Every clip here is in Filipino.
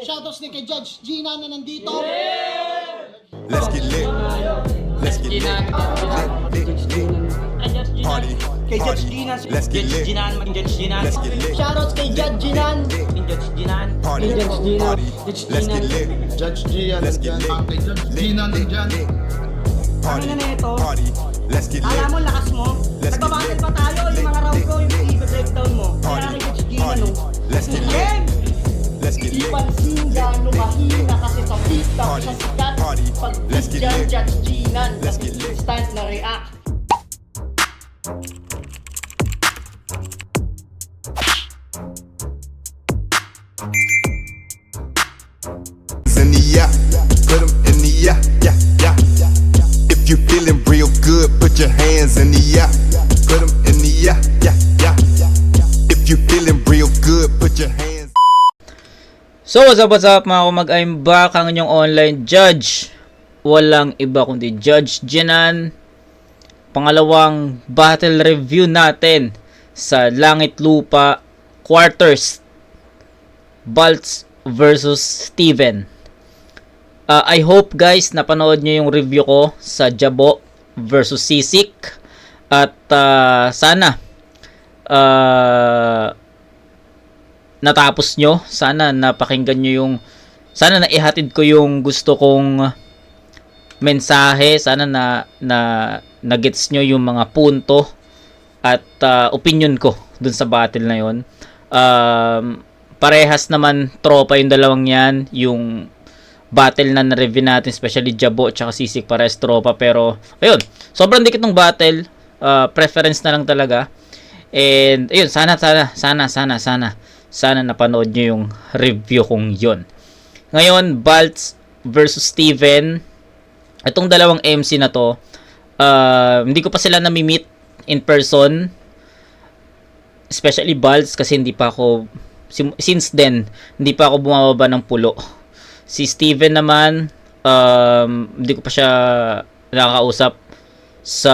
Shoutouts din kay Judge Gina na nandito. Let's get lit. Let's get lit. Party. Kay Judge Gina. Let's get lit. Let's get lit. Shoutouts kay Judge Ginan. Party. Party. Let's get lit. Judge Gian. Let's get lit. Kay Judge Gina nandyan. Party. Ano na ito? Party. Let's get lit. Alam mo, lakas mo. Let's get Nagbabattle lit. pa tayo. Yung mga round ko, yung i-breakdown mo. Kaya Party. kay Judge Gina, Party. no? Let's get lit. Game! Let's get Di lit. pansin gano'ng mahina kasi sa TikTok Party. sa sikat. Party. Pag Let's get dyan, lit. Judge Ginan. Let's get lit. Instant na react. In the yeah, put 'em in the yeah, yeah, yeah. If you feeling real good, put your hands in the yeah, put 'em in the yeah, yeah, yeah. If you feeling real good, put your hands. So what's up mga kumag, I'm back, ang inyong online judge. Walang iba kundi Judge Ginan. Pangalawang battle review natin sa Langit Lupa Quarters, Baltz versus Steven. I hope guys napanood nyo yung review ko sa Jabo versus Sisik. At sana natapos nyo. Sana napakinggan nyo yung, sana naihatid ko yung gusto kong mensahe. Sana na gets nyo yung mga punto at opinion ko dun sa battle na yon. Parehas naman tropa yung dalawang yan. Yung battle na na-review natin, especially Jabo at Sisik, parehas tropa. Pero ayun, sobrang dikit ng battle. Preference na lang talaga. And ayun, sana napanood nyo yung review kong yon. Ngayon, Baltz versus Steven. Itong dalawang MC na to, hindi ko pa sila nami-meet in person. Especially Baltz kasi hindi pa ako, since then, hindi pa ako bumababa ng pulo. Si Steven naman, hindi ko pa siya nakakausap sa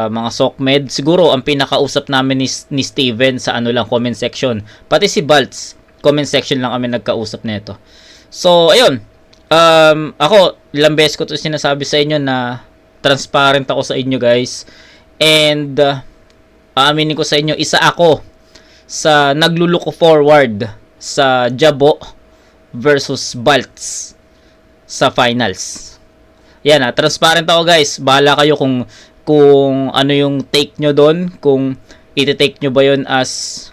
mga SOCMED. Siguro ang pinakausap namin ni Steven sa comment section. Pati si Baltz, comment section lang kami nagkausap nito. So ayun, ako ilang beses ko to sinasabi sa inyo na transparent ako sa inyo guys. And aaminin ko sa inyo, isa ako sa nagluluko forward sa Jabo versus Baltz sa finals. Yan transparent ako guys. Bahala kayo kung ano yung take nyo doon, kung iti-take nyo ba yun as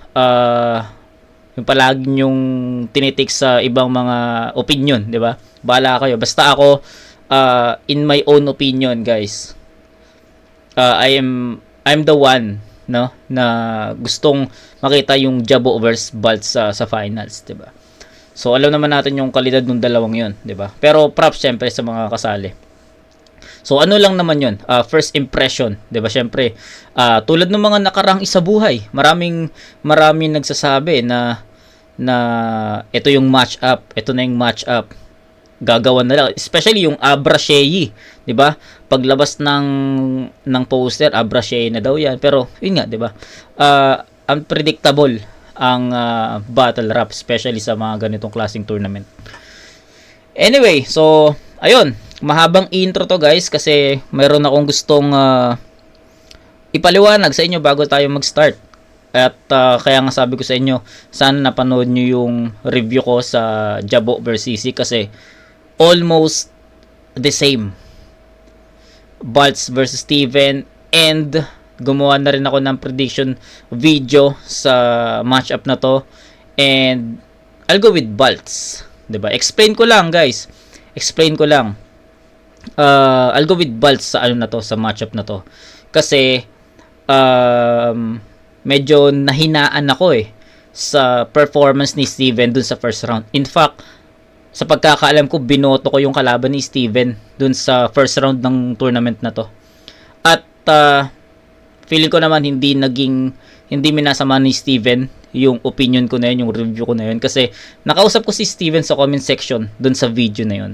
yung palagi nyong tinitake sa ibang mga opinion, di ba? Bahala kayo. Basta ako, in my own opinion guys, I'm the one, no, na gustong makita yung Jabo versus Baltz sa finals, di ba? So alam naman natin yung kalidad ng dalawang yun, di ba? Pero props syempre sa mga kasali. So ano lang naman yun, first impression, 'di ba? Syempre, tulad ng mga nakarang isa buhay, maraming nagsasabi na ito yung match up, ito na yung match up. Gagawan na lang, especially yung Abra Shei, 'di ba? Paglabas ng poster, Abra Shei na daw 'yan. Pero yun nga, 'di ba? Unpredictable ang battle rap, especially sa mga ganitong klaseng tournament. Anyway, so ayun, mahabang intro to guys kasi mayroon akong gustong ipaliwanag sa inyo bago tayo mag-start. At kaya nga sabi ko sa inyo, sana napanood nyo yung review ko sa Jabo versus Sisik kasi almost the same. Baltz versus Steven, and gumawa na rin ako ng prediction video sa matchup na to, and I'll go with Baltz, 'di ba? Explain ko lang guys. I'll go with Baltz sa sa matchup na to. Kasi medyo nahinaan ako sa performance ni Steven dun sa first round. In fact, sa pagkakaalam ko, binoto ko yung kalaban ni Steven dun sa first round ng tournament na to. At feeling ko naman hindi minasama ni Steven yung opinion ko na yun, yung review ko na yun. Kasi nakausap ko si Steven sa comment section dun sa video na yun.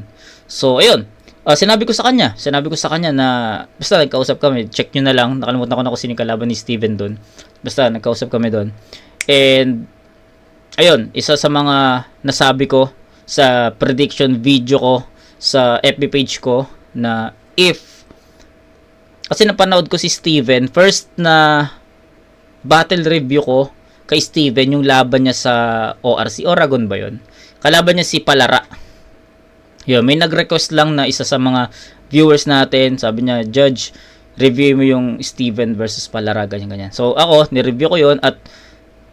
So, ayun. Sinabi ko sa kanya na basta nagkausap kami, check nyo na lang, nakalimutan ko na kung sino kalaban ni Steven doon. Basta nagkausap kami doon. And ayun, isa sa mga nasabi ko sa prediction video ko sa FB page ko na kasi napanood ko si Steven, first na battle review ko kay Steven, yung laban niya sa ORC, Oragon ba yun? Kalaban niya si Palara. Yun, may nag-request lang na isa sa mga viewers natin, sabi niya, Judge, review mo yung Steven versus Palara, ganyan-ganyan. So ako, ni-review ko yun at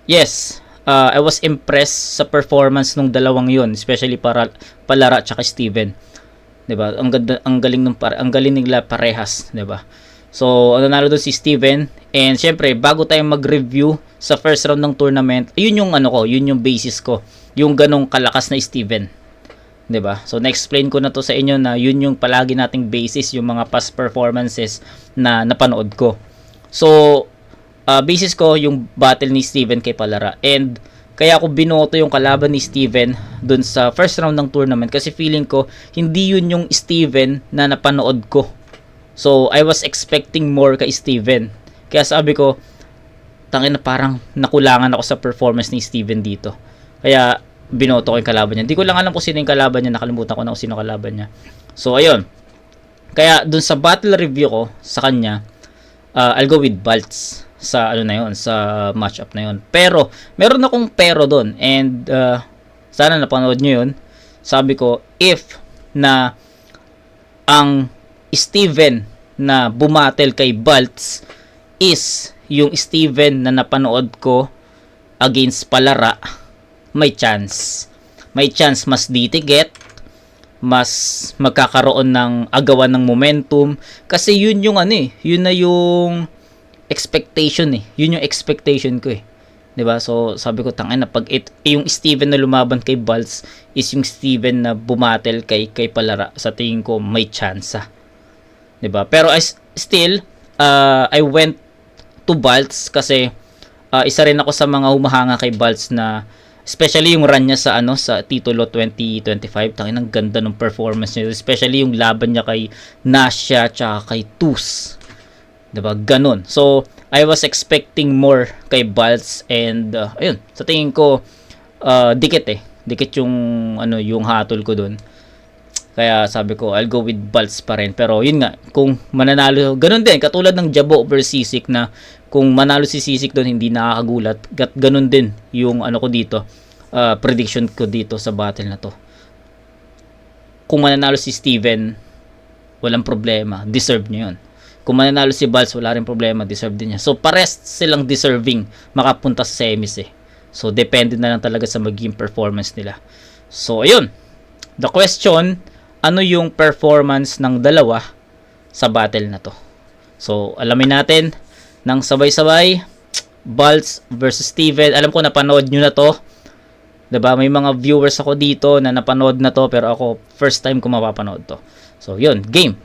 yes, I was impressed sa performance nung dalawang yun, especially para Palara at Steven. 'Di ba? Ang galing nila parehas, 'di ba? So, nanalo doon si Steven, and syempre, bago tayo mag-review sa first round ng tournament, yun yung yun yung basis ko, yung ganong kalakas na Steven. 'Di ba? So, na-explain ko na to sa inyo na yun yung palagi nating basis, yung mga past performances na napanood ko. So, basis ko yung battle ni Steven kay Palara, and kaya ako binoto yung kalaban ni Steven dun sa first round ng tournament kasi feeling ko hindi yun yung Steven na napanood ko. So I was expecting more kay Steven. Kaya sabi ko, tangin na parang nakulangan ako sa performance ni Steven dito. Kaya binoto ko yung kalaban niya. Hindi ko lang alam kung sino yung kalaban niya, nakalimutan ko na kung sino kalaban niya. So ayun. Kaya dun sa battle review ko sa kanya, I'll go with Baltz sa sa matchup na yun. Pero meron akong pero doon, and sana napanood nyo yun. Sabi ko, if na ang Steven na bumatel kay Baltz is yung Steven na napanood ko against Palara, may chance mas ditiget, mas magkakaroon ng agawan ng momentum, kasi yun yung yun na yung expectation yun yung expectation ko 'di ba? So sabi ko, tangina, pag yung Steven na lumaban kay Baltz is yung Steven na bumatel kay Palara, sa tingin ko may chance 'di ba? Pero I went to Baltz kasi isa rin ako sa mga humahanga kay Baltz, na especially yung run niya sa titulo 2025. Tangina, ang ganda ng performance niya, especially yung laban niya kay Nasha tsaka kay Tus. 'Di ba? Ganun. So, I was expecting more kay Baltz, and ayun, sa tingin ko dikit yung yung hatol ko doon. Kaya sabi ko, I'll go with Baltz pa rin. Pero yun nga, kung mananalo, ganun din, katulad ng Jabo versus Sisik, na kung manalo si Sisik doon, hindi nakakagulat. Ganun din yung ko dito, prediction ko dito sa battle na to. Kung mananalo si Steven, walang problema, deserve niya yun. Kung mananalo si Baltz, wala rin problema, deserve din niya. So, pares silang deserving makapunta sa semis So, depende na lang talaga sa magiging performance nila. So, ayun. The question, ano yung performance ng dalawa sa battle na to? So, alamin natin ng sabay-sabay. Baltz versus Steven. Alam ko napanood nyo na to. 'Di ba? May mga viewers ako dito na napanood na to, pero ako, first time ko mapapanood to. So, yun. Game.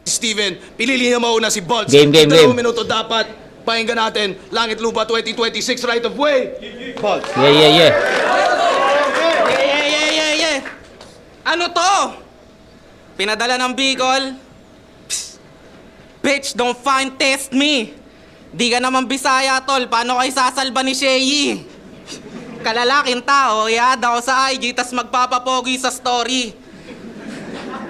Steven, pilili niya mauna si Baltz. Game. Minuto dapat. Pakinggan natin. Langit Lupa 2026, right of way. Baltz. Yeah. Ano to? Pinadala ng Bicol? Psst. Bitch, don't fine test me. Di ka naman Bisaya, tol. Paano kayo sasalba ni Sheyi? Kalalaking tao, i-add ako sa IG, tas magpapapogi sa story.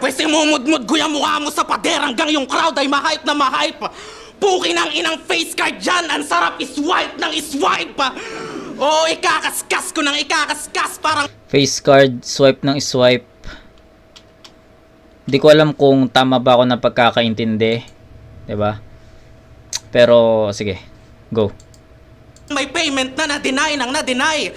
Pwes mumudmud ko yung mukha mo sa pader hanggang yung crowd ay ma-hype na ma-hype. Puki ng inang face card dyan, ang sarap iswipe ng iswipe. Oo, ikakaskas ko ng ikakaskas, parang... Face card, swipe ng swipe. Di ko alam kung tama ba ako na pagkakaintindi. 'Di ba? Pero, sige. Go. May payment na na-deny ng na-deny.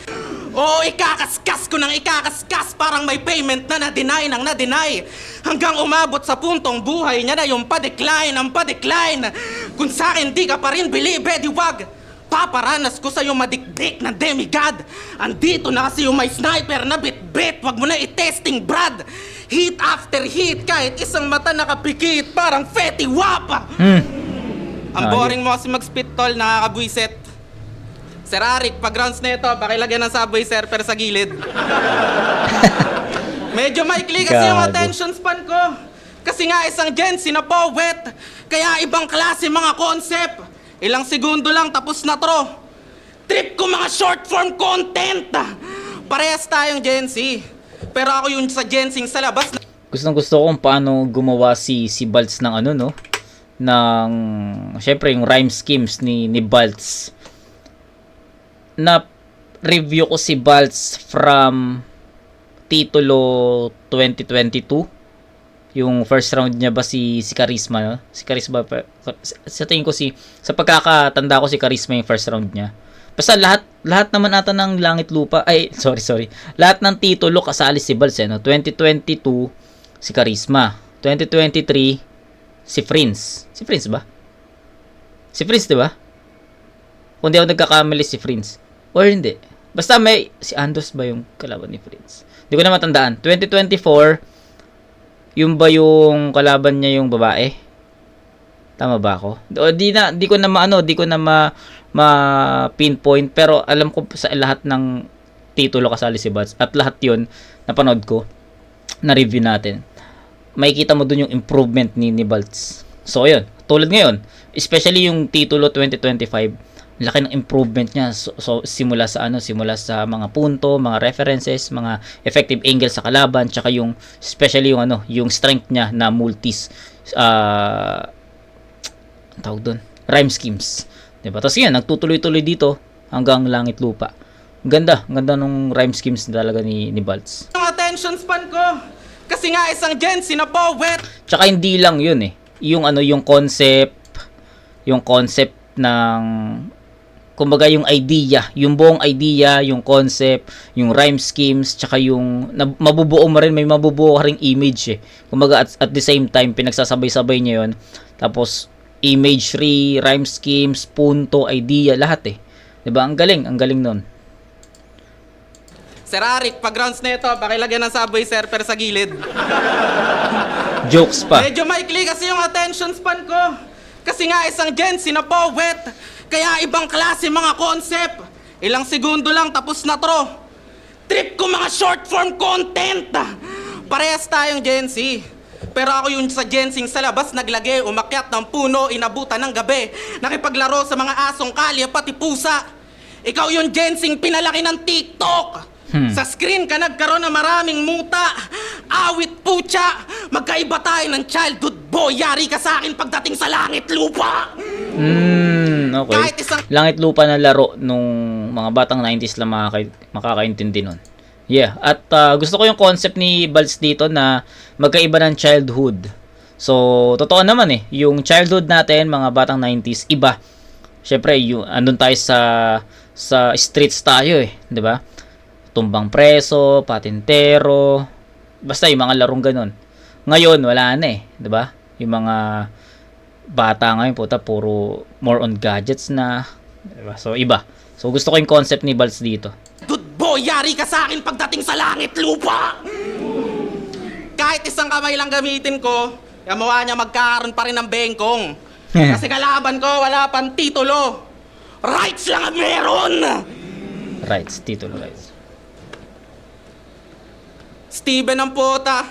Oo, ikakaskas ko ng ikakaskas, parang may payment na na-deny ng na-deny. Hanggang umabot sa puntong buhay niya na yung pa-decline, ang pa-decline. Kung sa akin di ka pa rin believe, di wag. Paparanas ko sa'yo madikdik na demigod. Andito na kasi yung may sniper na bit-bit. Wag mo na i-testing, Brad. Hit after hit, kahit isang mata nakapikit, parang fetty wapa. Ang boring mo kasi mag-spit, tol, nakakabwiset. Sir Arik, pag rounds na ito, pakilagyan ng subway surfer sa gilid. Medyo maikli kasi yung attention span ko. Kasi nga isang Gen Z na poet. Kaya ibang klase mga concept. Ilang segundo lang tapos na tro. Trip ko mga short form content. Parehas tayong Gen Z. Pero ako yung sa Jensing sa labas Gustong-gusto ko kung paano gumawa si Baltz ng ano, no? Ng, syempre, yung rhyme schemes ni Baltz. Na review ko si Baltz from titulo 2022. Yung first round niya ba si Charisma, no? Si Charisma, sa tingin ko sa pagkakatanda ko si Charisma yung first round niya. Basta lahat naman ata ng Langit Lupa, sorry. Lahat ng titulo kasali si Baltz, no? 2022 si Charisma, 2023 si Prince. Si Prince ba? Si Prince, 'di ba? Kung di ako nagkakamali si Prince. Or hindi. Basta may si Andos ba yung kalaban ni Prince? Hindi ko na matandaan. 2024 yung ba yung kalaban niya yung babae? Tama ba ako? Di ko na ma-pinpoint, pero alam ko sa lahat ng titulo kasali si Baltz at lahat 'yon napanood ko, na review natin. Makikita mo dun yung improvement ni Baltz. So ayun, tulad ngayon, especially yung titulo 2025, laki ng improvement niya. So simula sa mga punto, mga references, mga effective angle sa kalaban, tsaka yung especially yung strength niya na multis tawag doon, rhyme schemes. 'Di ba? Tapos yun, nagtutuloy-tuloy dito hanggang Langit Lupa. Ganda nung rhyme schemes talaga ni Baltz. ang attention span ko. Kasi nga isang Jensi na poet. Tsaka hindi lang yun yung concept ng kumbaga yung idea, yung buong idea, yung concept, yung rhyme schemes, tsaka yung mabubuo mo rin, may mabubuo ka ring image Kumbaga at the same time pinagsasabay-sabay niya yun. Tapos imagery, rhyme schemes, punto, idea, lahat 'Di ba? Ang galing nun. Sir Arik, pag rounds na ito, pakilagyan ng Subway Surfer sa gilid. Jokes pa. Medyo maikli kasi yung attention span ko. Kasi nga isang Jensi na poet. Kaya ibang klase mga concept. Ilang segundo lang tapos na tro. Trip ko mga short form content. Parehas tayong Jensi. Pero ako yung sa Jensing sa labas naglagay, umakyat ng puno, inabutan ng gabi. Nakipaglaro sa mga asong kalye pati pusa. Ikaw yung Jensing pinalaki ng TikTok. Sa screen ka nagkaroon ng maraming muta. Awit putya. Magkaiba tayo ng childhood boy. Yari ka sa akin pagdating sa Langit Lupa. Okay. Kahit isang Langit Lupa na laro nung mga batang 90s lang makakaintindi nun. Yeah, at gusto ko yung concept ni Baltz dito na magkaiba ng childhood. So, totoo naman yung childhood natin, mga batang 90s, iba. Syempre, andun tayo sa streets tayo 'di ba? Tumbang preso, patintero, basta yung mga larong ganun. Ngayon, wala na 'di ba? Yung mga bata ngayon, puro more on gadgets na, 'di ba? So, iba. So, gusto ko yung concept ni Baltz dito. good boy, yari ka sa akin pagdating sa Langit Lupa. Kahit isang kamay lang gamitin ko, yamuha niya magkakaroon pa rin ng bengkong. Kasi kalaban ko, wala pang titulo. Rights lang ang meron! Rights, titulo rights. Steven ang puta.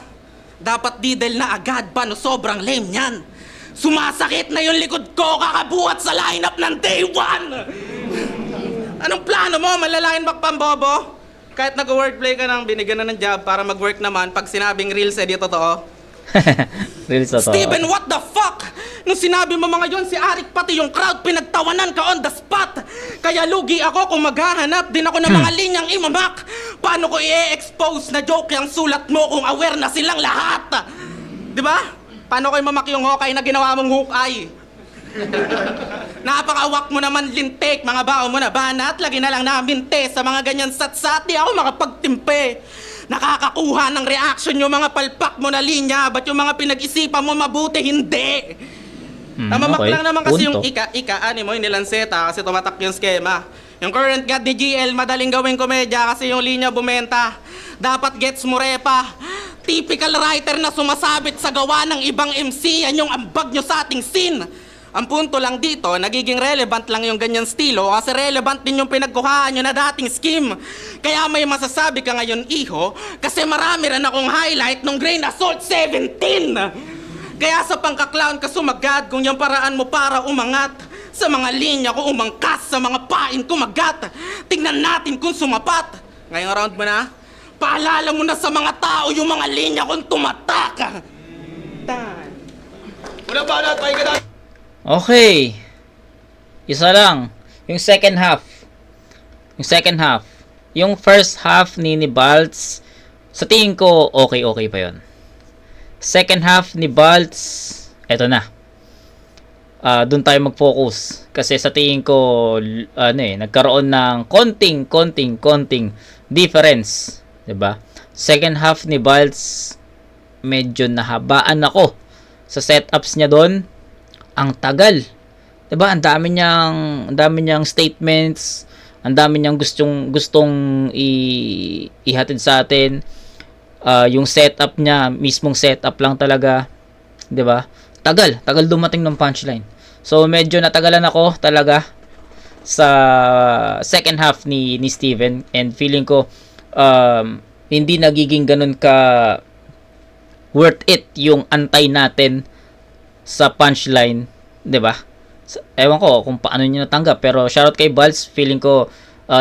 Dapat didel na agad pa no sobrang lame niyan. Sumasakit na yung likod ko kakabuhat sa lineup ng day 1. Anong plano mo? Malalain back pambobo? Kahit nag-wordplay ka nang binigyan na ng job para mag-work naman pag sinabing reels di totoo. Reels totoo. Steven, what the fuck? Nung sinabi mo mga yon, si Arik pati yung crowd pinagtawanan ka on the spot. Kaya lugi ako kung maghahanap din ako ng mga linyang imamak. Paano ko i-expose na joke yung sulat mo kung aware na silang lahat? Di ba? Paano ko imamak yung hokay na ginawa mong hukay? Napakawak mo naman lintik, mga bao mo na banat. Lagi na lang namin sa mga ganyan satsat. Di ako makapagtimpe. Nakakakuha ng reaction yung mga palpak mo na linya. Ba't yung mga pinag-isipan mo mabuti? Hindi. Namamak okay. lang naman kasi Punto. yung ika-ani mo, inilanseta kasi tumatak yung skema. Yung current god ni GL, madaling gawing komedya kasi yung linya bumenta. Dapat gets mo repa. Typical writer na sumasabit sa gawa ng ibang MC. Yan yung ambag nyo sa ating scene. Ang punto lang dito, nagiging relevant lang yung ganyan stilo kasi relevant din yung pinagkuhaan nyo na dating scheme. Kaya may masasabi ka ngayon, iho, kasi marami rin akong highlight nung Grain Assault 17. Kaya sa pangka-clown ka sumagad kung yung paraan mo para umangat. Sa mga linya ko umangkas, sa mga pain kumagat. Tingnan natin kung sumapat. Ngayong round mo na, Paalala mo na sa mga tao yung mga linya kong tumatak. Unang banat, pakinggan natin. Okay. Isa lang. Yung second half. Yung first half ni Baltz, sa tingin ko, okay pa yon. Second half ni Baltz, eto na. Doon tayo mag-focus. Kasi sa tingin ko, nagkaroon ng konting difference. 'Di ba? Second half ni Baltz, medyo nahabaan ako sa setups niya doon. Ang tagal. 'Di ba? Ang dami niyang statements, ang dami niyang gustong ihatid sa atin. Yung setup niya, mismong setup lang talaga, 'di ba? Tagal dumating ng punchline. So medyo natagalan ako talaga sa second half ni Steven, and feeling ko hindi nagiging ganun ka worth it yung antay natin sa punchline, 'di ba? Ewan ko kung paano niya natanggap, pero shoutout kay Baltz. Feeling ko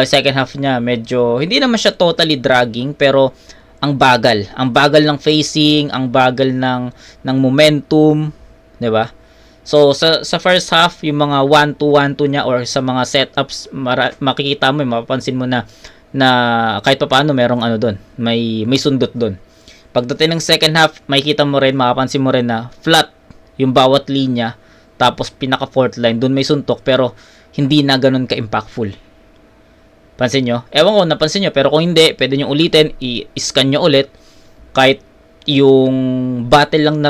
second half niya medyo hindi naman siya totally dragging, pero ang bagal ng facing, ang bagal ng momentum, 'di ba? So sa first half, yung mga 1-2 niya or sa mga setups, makikita mo, mapapansin mo na kahit pa paano merong doon, may sundot doon. Pagdating ng second half, makikita mo rin, mapapansin mo rin na flat yung bawat linya, tapos pinaka fourth line doon may suntok, pero hindi na ganoon ka-impactful. Pansin nyo? Ewan ko, napansin nyo, pero kung hindi, pwede nyo ulitin, i-scan nyo ulit, kahit yung battle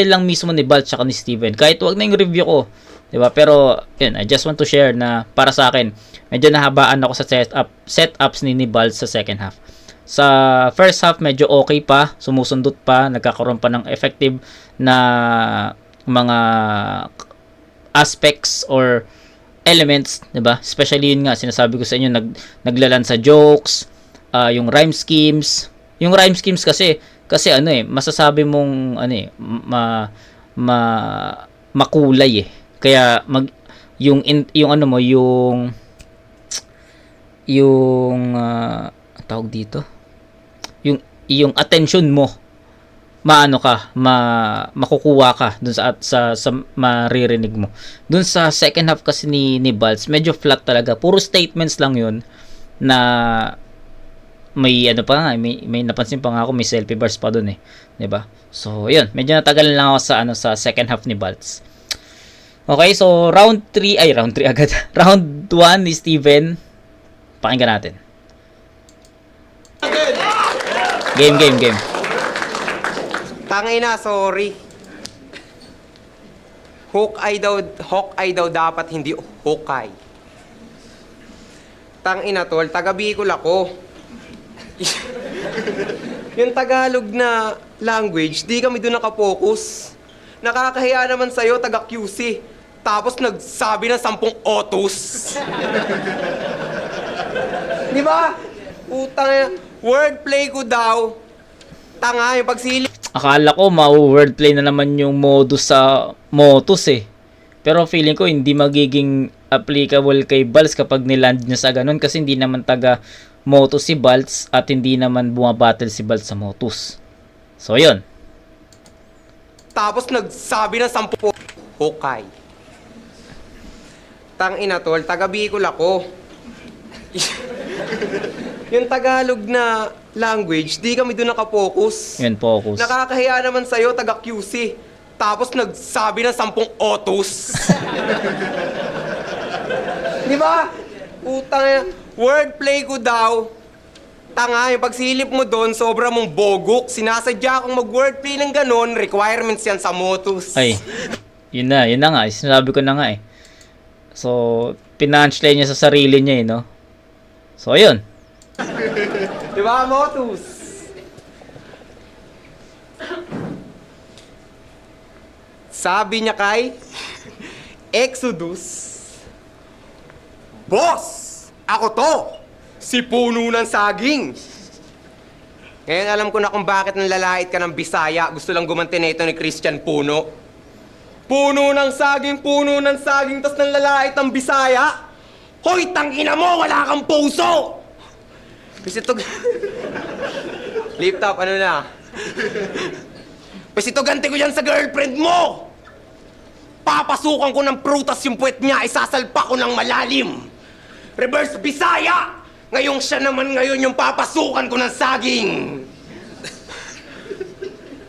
lang mismo ni Baltz at ni Steven. Kahit wag na yung review ko, 'di ba? Pero yun, I just want to share na para sa akin, medyo nahabaan ako sa setups ni Baltz sa second half. Sa first half medyo okay pa, sumusundot pa, nagkakaroon pa ng effective na mga aspects or elements, 'di ba? Especially yun nga, sinasabi ko sa inyo, naglalan sa jokes, yung rhyme schemes. Yung rhyme schemes kasi masasabi mong makulay eh. Kaya tawag dito, yung attention mo, makukuha ka dun sa maririnig mo. Dun sa second half kasi ni Baltz, medyo flat talaga. Puro statements lang yun na may may napansin pa nga ako, may selfie bars pa doon eh, 'di ba? So, 'yun, medyo natagalan lang ako sa second half ni Baltz. Okay, so round 3 agad. Round 1 ni Steven. Pakinggan natin. Game. Tangina, sorry. Hawkeye daw dapat, hindi Hawkeye. Tangina tol, taga Bicol ako. Yung Tagalog na language, di kami doon nakapokus. Nakakahiya naman sa'yo, taga QC. Tapos nagsabi ng 10 otos. Di ba? Utang, wordplay ko daw. Tanga, yung pagsilip. Akala ko wordplay na naman yung modus sa Motus eh. Pero feeling ko hindi magiging applicable kay Baltz kapag niland niya sa ganun, kasi hindi naman taga Motus si Baltz at hindi naman bumabattle si Baltz sa Motus. So, yun. Tapos nagsabi ng 10 Hawkeye. Tangina tol, taga Bicol ako. Yung Tagalog na language, di kami doon nakapokus. Yun, focus. Nakakahiya naman sa'yo, taga QC. Tapos nagsabi ng 10 otos. Di ba? Utang, wordplay ko daw. Tanga, yung pagsilip mo doon, sobra mong bogok. Sinasadya akong mag-wordplay ng ganon, requirements yan sa Motus. Ay, yun na nga. Sinasabi ko na nga eh. So, pinunchline niya sa sarili niya eh, no? So, ayun. Di ba, Motus? Sabi niya kay Exodus, Boss! Ako to! Si Puno ng Saging! Ngayon alam ko na kung bakit nalalait ka ng Bisaya. Gusto lang gumanti na ito ni Christian Puno. Puno ng saging, tas nalalait ng Bisaya. Hoy, tangina mo! Wala kang puso! Kasi ito... Lift up, ano na? Kasi ito ganti ko yan sa girlfriend mo! Papasukan ko ng prutas yung puwet niya, isasalpa ko ng malalim. Reverse Bisaya! Ngayong siya naman ngayon yung papasukan ko ng saging.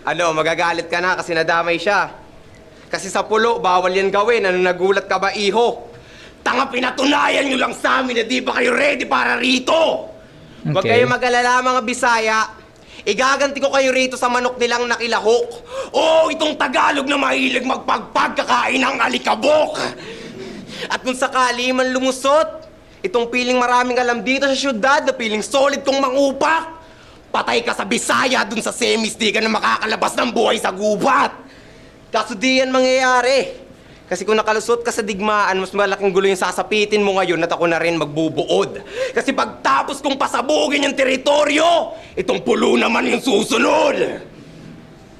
Ano, magagalit ka na kasi nadamay siya. Kasi sa pulo, bawal yan gawin. Ano, nagulat ka ba, iho? Tanga, pinatunayan nyo lang sa amin na di ba kayo ready para rito? Huwag Okay. kayo mag-alala, mga Bisaya. Igaganti ko kayo rito sa manok nilang nakilahok. Oo, itong Tagalog na mahilig magpagpag kakain ng alikabok. At kung sakali man lumusot, itong piling maraming alam dito sa syudad na piling solid kong mangupak, patay ka sa Bisaya dun sa semis, di ka na makakalabas ng buhay sa gubat. Kaso di yan mangyayari. Kasi kung nakalusot ka sa digmaan, mas malaking gulo yung sasapitin mo ngayon at ako na rin magbubuod. Kasi pagtapos kong pasabugin yung teritoryo, itong pulo naman yung susunod.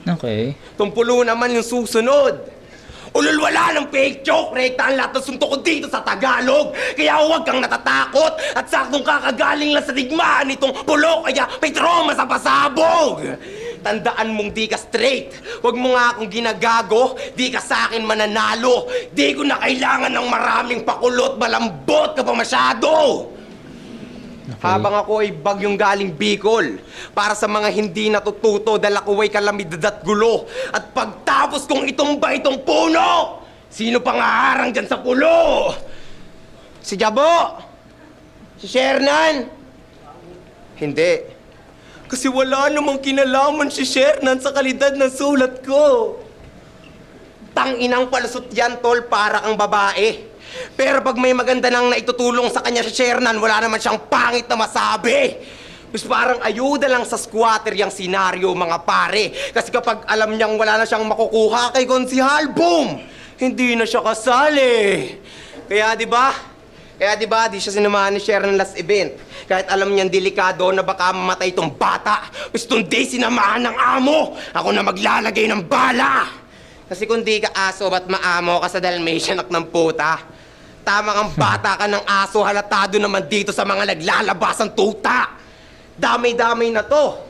Okay. Itong pulo naman yung susunod. Ululwala ng fake joke, rekta ang lahat ng suntok ko dito sa Tagalog. Kaya huwag kang natatakot at saktong kakagaling lang sa digmaan nitong pulo, kaya may trauma sa pasabog. Tandaan mong di ka straight. Huwag mo nga akong ginagago, di ka sa akin mananalo. Di ko na kailangan ng maraming pakulot, malambot ka pa masyado. Habang ako ay bagyong galing Bicol, para sa mga hindi natututo, dala ko ay kalamidad at gulo. At pagtapos kong itumba itong puno, sino pang haharang dyan sa pulo? Si Jabo? Si Shernan? Hindi. Kasi wala namang kinalaman si Shernan sa kalidad ng sulat ko. Tang-inang palusot yan, tol, para kang babae. Pero pag may maganda nang naitutulong sa kanya si Shernan, wala naman siyang pangit na masabi. Mas parang ayuda lang sa squatter yung senaryo, mga pare. Kasi kapag alam niyang wala na siyang makukuha kay Konsihal, boom! Hindi na siya kasali. Kaya di ba, di siya sinamahan ni Shernan last event. Kahit alam niyang delikado na baka mamatay itong bata. Gusto hindi sinamahan ng amo. Ako na maglalagay ng bala. Kasi kung di ka aso, ba't maamo ka sa Dalmatian ng puta? Tama kang bata ka ng aso, halatado naman dito sa mga naglalabas ng tuta. Damay-damay na to.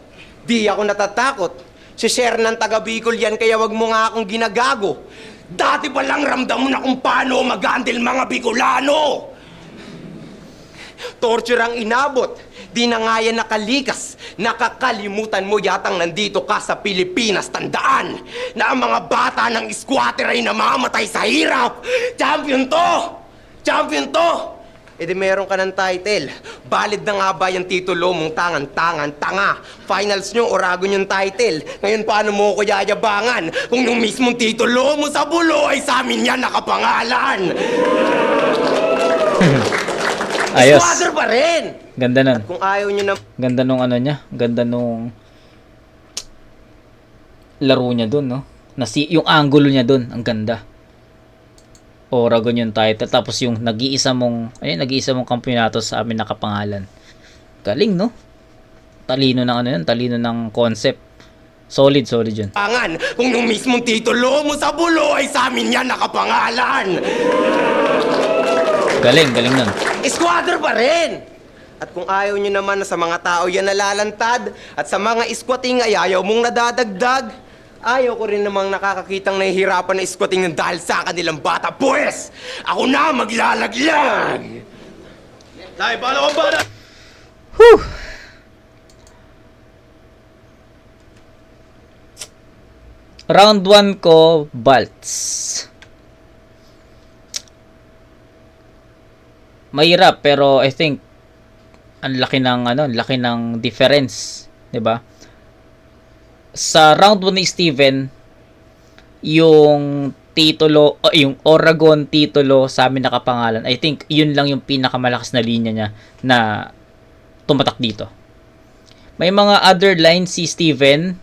Di ako natatakot. Si Shernan taga Bicol yan, kaya wag mo nga akong ginagago. Dati pa lang ramdam mo na kung paano mag-handle mga Bicolano. Torture ang inabot. Di na nga yan nakalikas. Nakakalimutan mo yatang nandito ka sa Pilipinas. Tandaan na ang mga bata ng squatter ay namamatay sa hirap. Champion to! Champion to! E di meron ka ng title. Valid na nga ba yung titulo mong tangan-tangan, tanga? Finals nyo, Oragon yung title. Ngayon paano mo ko yayabangan? Kung yung mismong titulo mo sa bulo ay sa amin yan nakapangalan. Ayos. Squatter pa rin! Ganda nun. Kung ayaw nyo na... Ganda nung ano niya. Ganda nung laro niya dun, no? Yung angulo niya dun. Ang ganda. Oragon yung title. Tapos yung nag-iisa mong kampiyonato sa amin nakapangalan. Galing, no? Talino ng ano yun. Talino ng concept. Solid yun. Kung yung mismong titulo mo sa bulo ay sa amin yan nakapangalan. Galing nun. Squatter pa rin! At kung ayaw nyo naman na sa mga tao yan nalalantad at sa mga squatting ay ayaw mong nadadagdag, ayaw ko rin namang nakakakitang nahihirapan na squatting ng dahil sa kanilang bata. Pues, ako na maglalaglag! Dahil paano ka ba na? Round 1 ko, Balts. Mahirap pero I think ang laki ng difference, 'di ba? Sa round 1 ni Steven, yung titulo, yung Oragon titulo sa amin nakapangalan, I think yun lang yung pinakamalakas na linya niya na tumatak dito. May mga other lines si Steven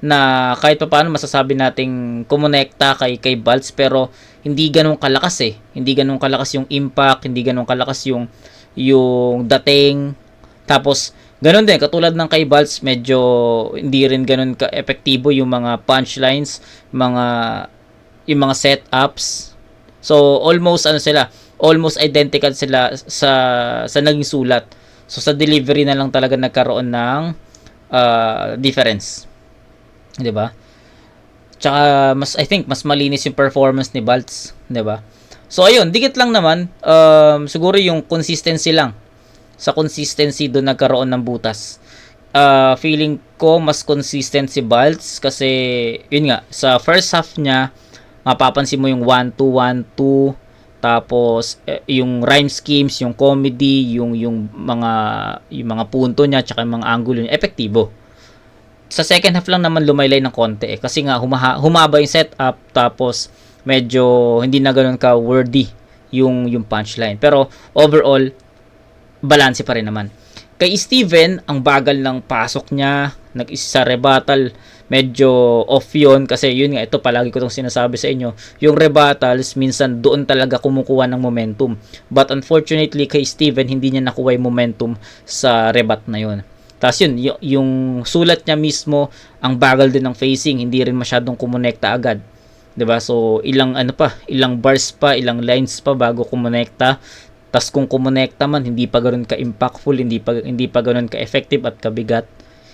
na kahit pa paano masasabi nating kumonekta kay Balts, pero hindi ganun kalakas eh. Hindi ganun kalakas yung impact, hindi ganun kalakas yung dating. Tapos ganun din katulad ng kay Balts, medyo hindi rin ganun ka-epektibo yung mga punchlines, yung mga setups. So almost identical sila sa naging sulat. So sa delivery na lang talaga nagkaroon ng difference. 'Di ba? Tsaka I think mas malinis yung performance ni Baltz, 'di ba? So ayun, dikit lang naman, siguro yung consistency lang. Sa consistency doon nagkaroon ng butas. Feeling ko mas consistent si Baltz kasi yun nga, sa first half niya mapapansin mo yung 1-2 tapos yung rhyme schemes, yung comedy, yung mga punto niya tsaka yung mga angulo niya epektibo. Sa second half lang naman lumaylay ng konti kasi nga humaba yung setup tapos medyo hindi na ganoon ka worthy yung punchline. Pero overall balance pa rin naman. Kay Steven, ang bagal ng pasok niya, nag-isa rebuttal, medyo off yun kasi yun nga, ito palagi ko itong sinasabi sa inyo, yung rebuttals minsan doon talaga kumukuha ng momentum. But unfortunately kay Steven, hindi niya nakuha yung momentum sa rebat na yun. Tapos yun, yung sulat niya mismo, ang bagal din ng facing, hindi rin masyadong kumonekta agad. 'Di ba? So ilang bars pa, ilang lines pa bago kumonekta. Tas kung kumonekta man, hindi pa ganoon ka impactful, hindi pa ganoon ka effective at kabigat.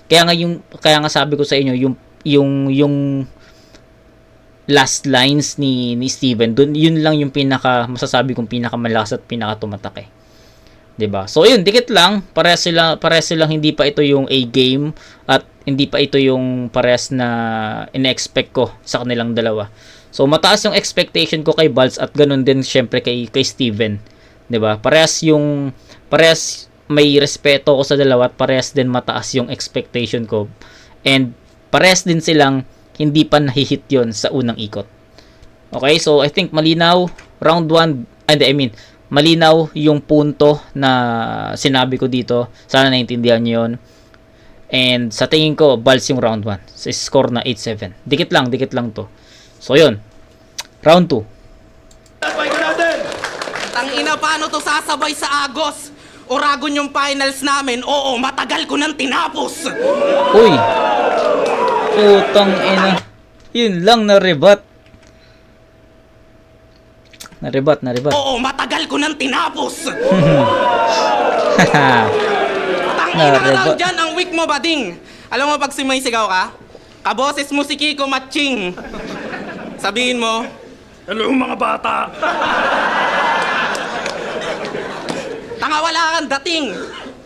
Kaya nga sabi ko sa inyo yung last lines ni Steven, yun lang yung masasabi kong pinakamalakas at pinakatumatak 'Di ba? So yun, dikit lang, parehas silang hindi pa ito yung A game at hindi pa ito yung parehas na ina-expect ko sa kanilang dalawa. So mataas yung expectation ko kay Baltz at ganoon din syempre kay Steven. 'Di ba? Parehas may respeto ko sa dalawa at parehas din mataas yung expectation ko. And parehas din silang hindi pa nahihit 'yon sa unang ikot. Okay? So I think malinaw round 1, malinaw yung punto na sinabi ko dito. Sana naintindihan niyo 'yon. And sa tingin ko, Baltz yung round 1. Sa score na 8-7. Dikit lang to. So 'yun. Round 2. Tangina, paano to sasabay sa Agos? Oragon yung finals namin. Oo, matagal ko nang tinapos. Uy! Putang ina. Yun lang, na-rebut. Oo, matagal ko nang tinapos. Tangina ka lang dyan, ang weak mo, bading. Alam mo, pag sigaw ka, kaboses mo si Kiko Matching. Sabihin mo, hello mga bata. Tanga, wala kang dating.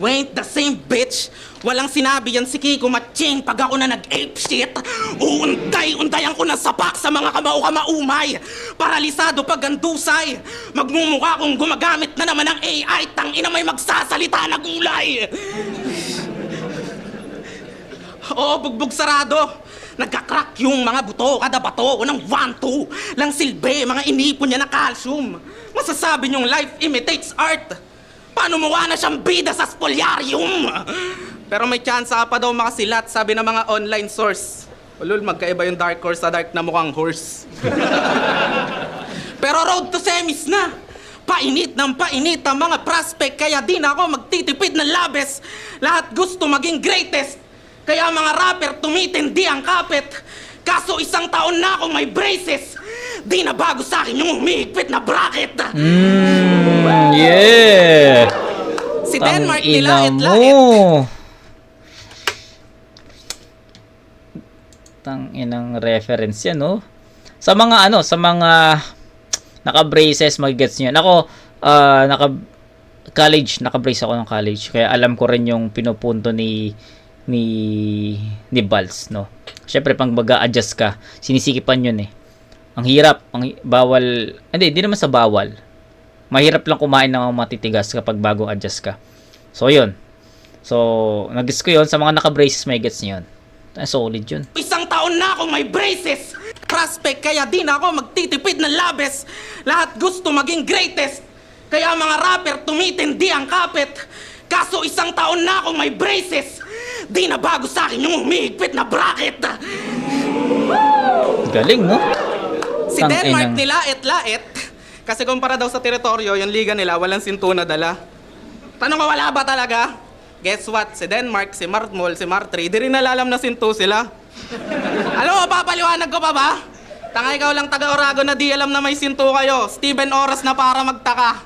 We ain't the same, bitch. Walang sinabi yan si Kiko Matching pag ako na nag-ape shit. Uunday-undayan ko na sapak sa mga kamao-kamaumay. Paralisado pag gandusay. Magmumukha kong gumagamit na naman ng AI. Tangina, may magsasalita na gulay. Oo, bugbog sarado. Nagka-crack yung mga buto, kada bato, ng 1-2. Lang silbi, mga inipon niya na calcium. Masasabi niyong life imitates art. Paano mukha na siyang bida sa spolyarium? Pero may chance pa daw makasilat, sabi ng mga online source. Ulul, magkaiba yung dark horse sa dark na mukhang horse. Pero road to semis na. Painit ng painit ang mga prospect, kaya di na ako magtitipid ng labes. Lahat gusto maging greatest. Kaya mga rapper tumitindi ang kapit. Kaso isang taon na akong may braces. Di na bago sa akin yung humihigpit na bracket. Yeah! Si Denmark Tangina nilait-lait. mo. Tanginang reference yan, no? Sa mga naka-braces, mag-gets nyo yan. Ako, naka-brace ako ng college. Kaya alam ko rin yung pinupunto ni Baltz, no? Syempre pag mag-a-adjust ka, sinisikipan yun Ang hirap, bawal, hindi naman sa bawal. Mahirap lang kumain ng mga matitigas kapag bagong adjust ka. So yun. So, nag-gets ko yun. Sa mga naka-braces, may gets nyo yun. Solid yun. Isang taon na akong may braces. Prospect, kaya di na ako magtitipid ng labes. Lahat gusto maging greatest. Kaya mga rapper tumitindi ang kapit. Kaso isang taon na akong may braces. Di na bago sa akin yung humihigpit na bracket. Galing, no? Si Denmark nilait-lait. Kasi kumpara daw sa teritoryo, yung liga nila, walang sinto na dala. Tanong ko, wala ba talaga? Guess what? Si Denmark, si Martmol, si Martri, di rin nalalam na sinto sila. Alam mo, papaliwanag ko pa ba? Tanga, ikaw lang taga-Oragon na di alam na may sinto kayo. Steven Oras na para magtaka.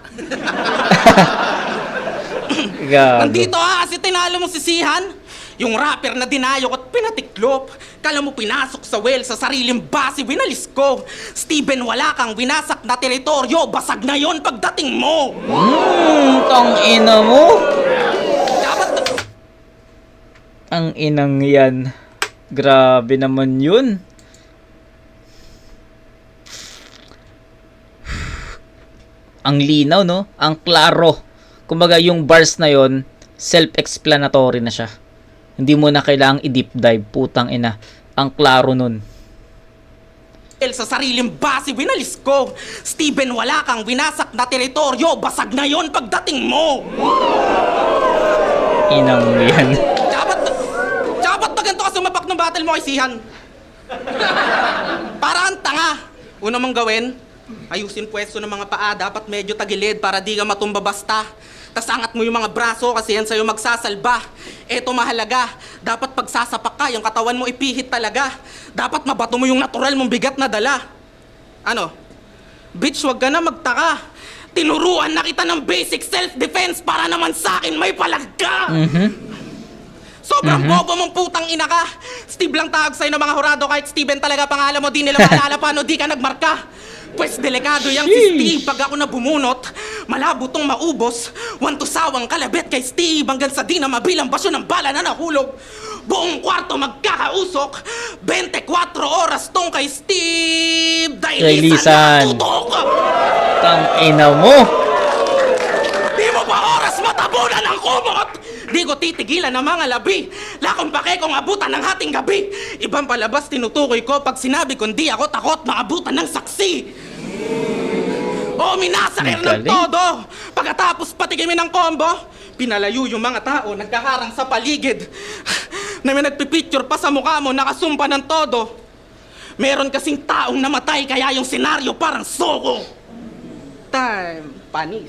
Gago. Nandito kasi tinalo mo si Sihan. Yung rapper na dinayok at pinatiklop. Kala mo pinasok sa well sa sariling base, winalis ko. Steven, wala kang winasak na teritoryo. Basag na yon pagdating mo. Tang ina mo. Dapat Ang inang yan. Grabe naman yun. Ang linaw, no? Ang klaro. Kumbaga, yung bars na yon, self-explanatory na siya. Hindi mo na kailangang i-deep dive. Putang ina. Ang klaro nun. sa sariling base, winalis ko. Steven, wala kang winasak na teritoryo. Basag na yon pagdating mo. Inang yan. Dapat na ganito ka sumapak ng battle mo kay Sihan. Para ang tanga. Una mong gawin, ayusin pwesto ng mga paa. Dapat medyo tagilid para di ka matumba basta. Tas angat mo yung mga braso kasi yan sa'yo magsasalba. Eto mahalaga, dapat pagsasapak ka, yung katawan mo ipihit talaga. Dapat mabato mo yung natural mong bigat na dala. Ano? Bitch, wag ka na magtaka. Tinuruan na kita ng basic self-defense para naman sa akin may palagka. Sobrang bobo mong putang ina ka. Steve lang tawag sa'yo ng mga hurado kahit Steven talaga pangalan mo. Di nila maalala paano di ka nagmarka. Pues delikado yang si Steve. Pag ako na bumunot, malabo tong maubos. Wanto sawang kalabit kay Steve hanggang sa di na mabilang basyo ng bala na nahulog. Buong kwarto magkakausok. 24 oras tong kay Steve. Dahil lisan natutok. Tang ina mo. Di mo ba oras matabunan ng kumot? Di ko titigilan ng mga labi. Lakong pake kong abutan ng hating gabi. Ibang palabas tinutukoy ko pag sinabi kong di ako takot maabutan ng saksi. O minasakir ng todo. Pagkatapos patigimin ng combo, pinalayo yung mga tao nagkaharang sa paligid. Na may nagpipicture pa sa mukha mo nakasumpa ng todo. Meron kasing taong namatay kaya yung senaryo parang soko. Time, panis.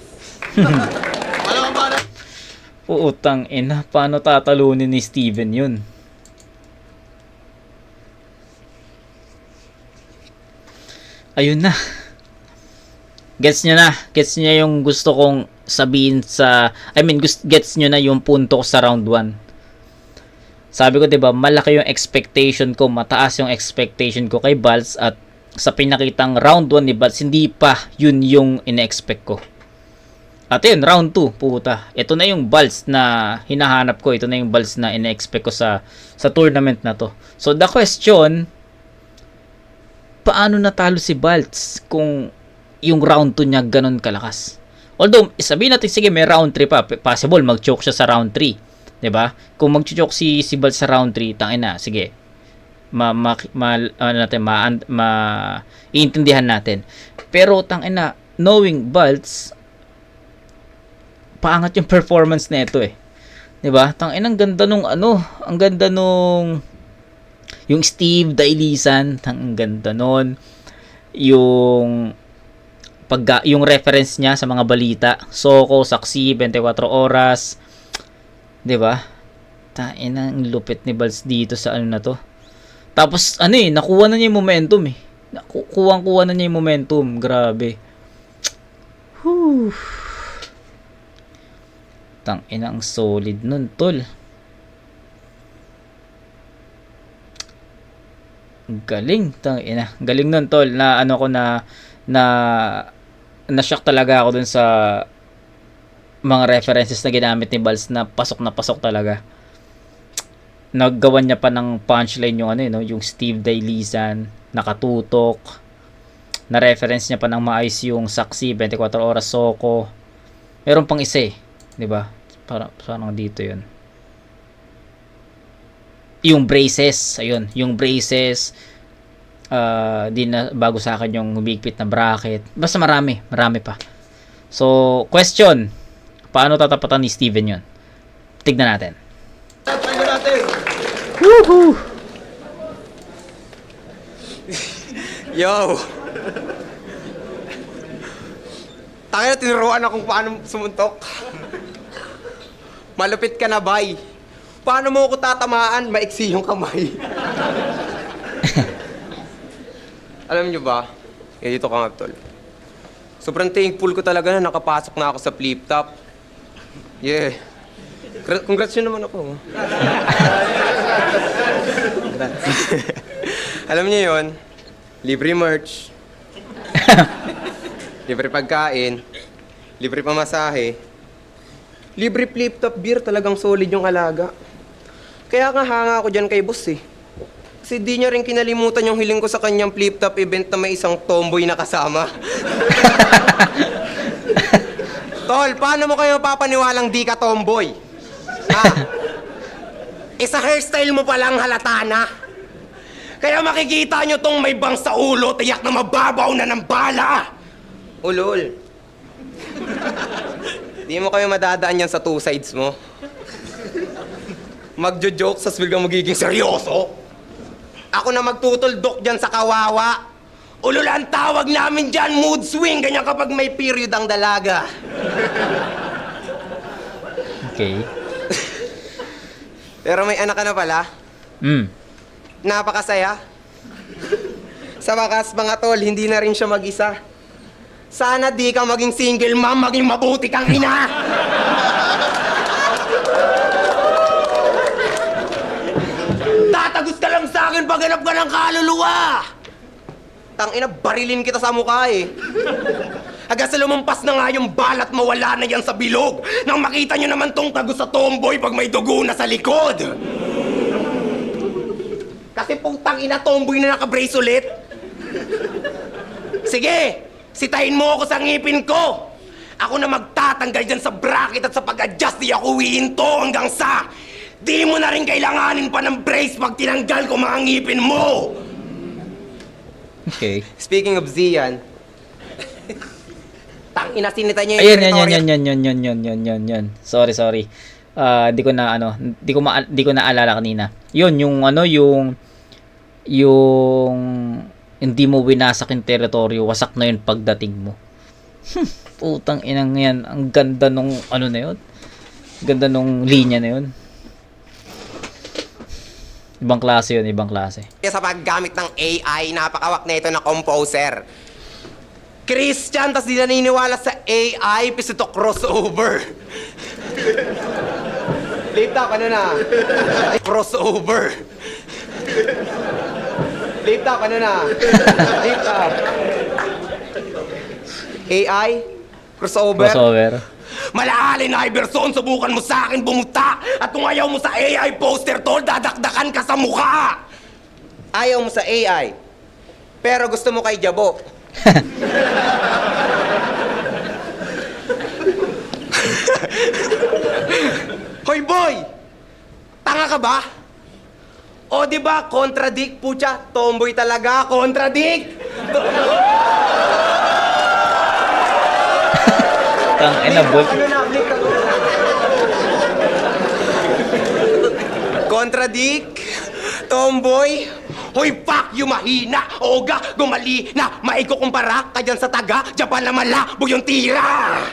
Puutang ina, paano tatalunin ni Steven yun? Ayun na. Gets nyo yung gusto kong sabihin sa... gets nyo na yung punto ko sa round 1. Sabi ko, diba, malaki yung expectation ko, mataas yung expectation ko kay Balz at sa pinakitang round 1 ni Balz, hindi pa yun yung ina-expect ko. At yun, round 2, puta. Ito na yung Balz na hinahanap ko. Ito na yung Balz na ina-expect ko sa tournament na to. So, the question, paano natalo si Balz kung yung round 2 niya ganun kalakas? Although, sabihin natin, sige, may round 3 pa. Possible, mag-choke siya sa round 3. Diba? Kung mag-choke si Balz sa round 3, tangin na, sige. Iintindihan natin. Pero, tangin na, knowing Balz, paangat yung performance nito eh. 'Di ba? Tangin ang ganda nung ang ganda nung yung Steve Dailisan, ang ganda nun. Yung yung reference niya sa mga balita, Soko, Saksi, 24 Oras. 'Di ba? Tangin ang lupit ni Balz dito sa na to. Tapos nakuha na niya yung momentum eh. Kuha na niya yung momentum. Grabe. Whew. Tangina ang solid nun, tol. Galing, tangina. Galing nun, tol. Na na-shock talaga ako dun sa mga references na ginamit ni Balz na pasok talaga. Naggawan niya pa ng punchline yung yung Steve Dailisan, nakatutok. Na-reference niya pa ng maayos yung Saksi, 24 Oras, Soko. Meron pang isa eh. 'Di ba? Parang dito 'yun. Yung braces, ayun, yung braces din na bago sa akin yung bigpit na bracket. Basta marami pa. So, question, paano tatapatan ni Steven 'yun? Tignan natin. Woohoo! Yo! Tangina, tinuruan akong paano sumuntok. Malupit ka na, bay. Paano mo ako tatamaan? Maiksi yung kamay. Alam nyo ba? Dito ka nga, tol. Sobrang thankful ko talaga na nakapasok na ako sa flip top. Yeah. Congrats nyo naman ako. Congrats. Alam niyo yon, libre merch, libre pagkain, libre pamasahe, libre flip-top beer, talagang solid yung alaga. Kaya nga hanga ako dyan kay boss eh. Kasi di niya rin kinalimutan yung hiling ko sa kanyang flip-top event na may isang tomboy na kasama. Tol, paano mo kayo papaniwalang di ka tomboy? Ha? Isa hairstyle mo palang halata na. Kaya makikita nyo tong may bang sa ulo, tiyak na mababaw na ng bala. Ulol. Di mo kayo madadaan yan sa two sides mo. Magjo-joke, sas biglang magiging seryoso. Ako na magtutuldok dyan sa kawawa. Ulol ang tawag namin dyan, mood swing, ganyan kapag may period ang dalaga. Okay. Pero may anak ka na pala. Napakasaya. Sa wakas, mga tol, hindi na rin siya mag-isa. Sana di ka maging single mom, maging mabuti kang ina! Tatagos ka lang sa akin pag hanap ka ng kaluluwa! Tangina, barilin kita sa mukha eh. Hanggang sa lumampas na nga yung balat, mawala na yan sa bilog. Nang makita nyo naman tong tagos sa tomboy pag may dugo na sa likod. Kasi putang ina, tomboy na naka-brace ulit. Sige, sitahin mo ako sa ngipin ko. Ako na magtatanggal dyan sa bracket at sa pag-adjust, di ako to hanggang sa di mo na rin kailanganin pa ng brace pag tinanggal ko mga ngipin mo. Okay. Speaking of Zian, tangina, sinita niya Ayun, yan. Sorry. Di ko na naalala kanina. Yun, yung hindi mo winasak yung teritoryo, wasak na yun pagdating mo. Putang inang yan. Ang ganda nung na yun. Ganda nung linya na yun. Ibang klase yun, ibang klase. sa paggamit ng AI, napakawak na ito na composer. Christian, tas di naniniwala sa AI, piso to crossover. Laptop, ano na? Crossover. Laptop, ano na? Laptop. AI? Crossover. Malaalin na Iverson, subukan mo sa akin bumuta. At kung ayaw mo sa AI poster, tol, dadakdakan ka sa mukha. Ayaw mo sa AI, pero gusto mo kay Jabo. Hoy boy! Tanga ka ba? O di ba contradict, pucha? Tomboy talaga, contradict! Tang ina, boy. Contradict, tomboy. Hoy, fuck you, mahina. Oga, gumali na. Maikukumpara ka dyan sa taga. Japan na malabo yung tira.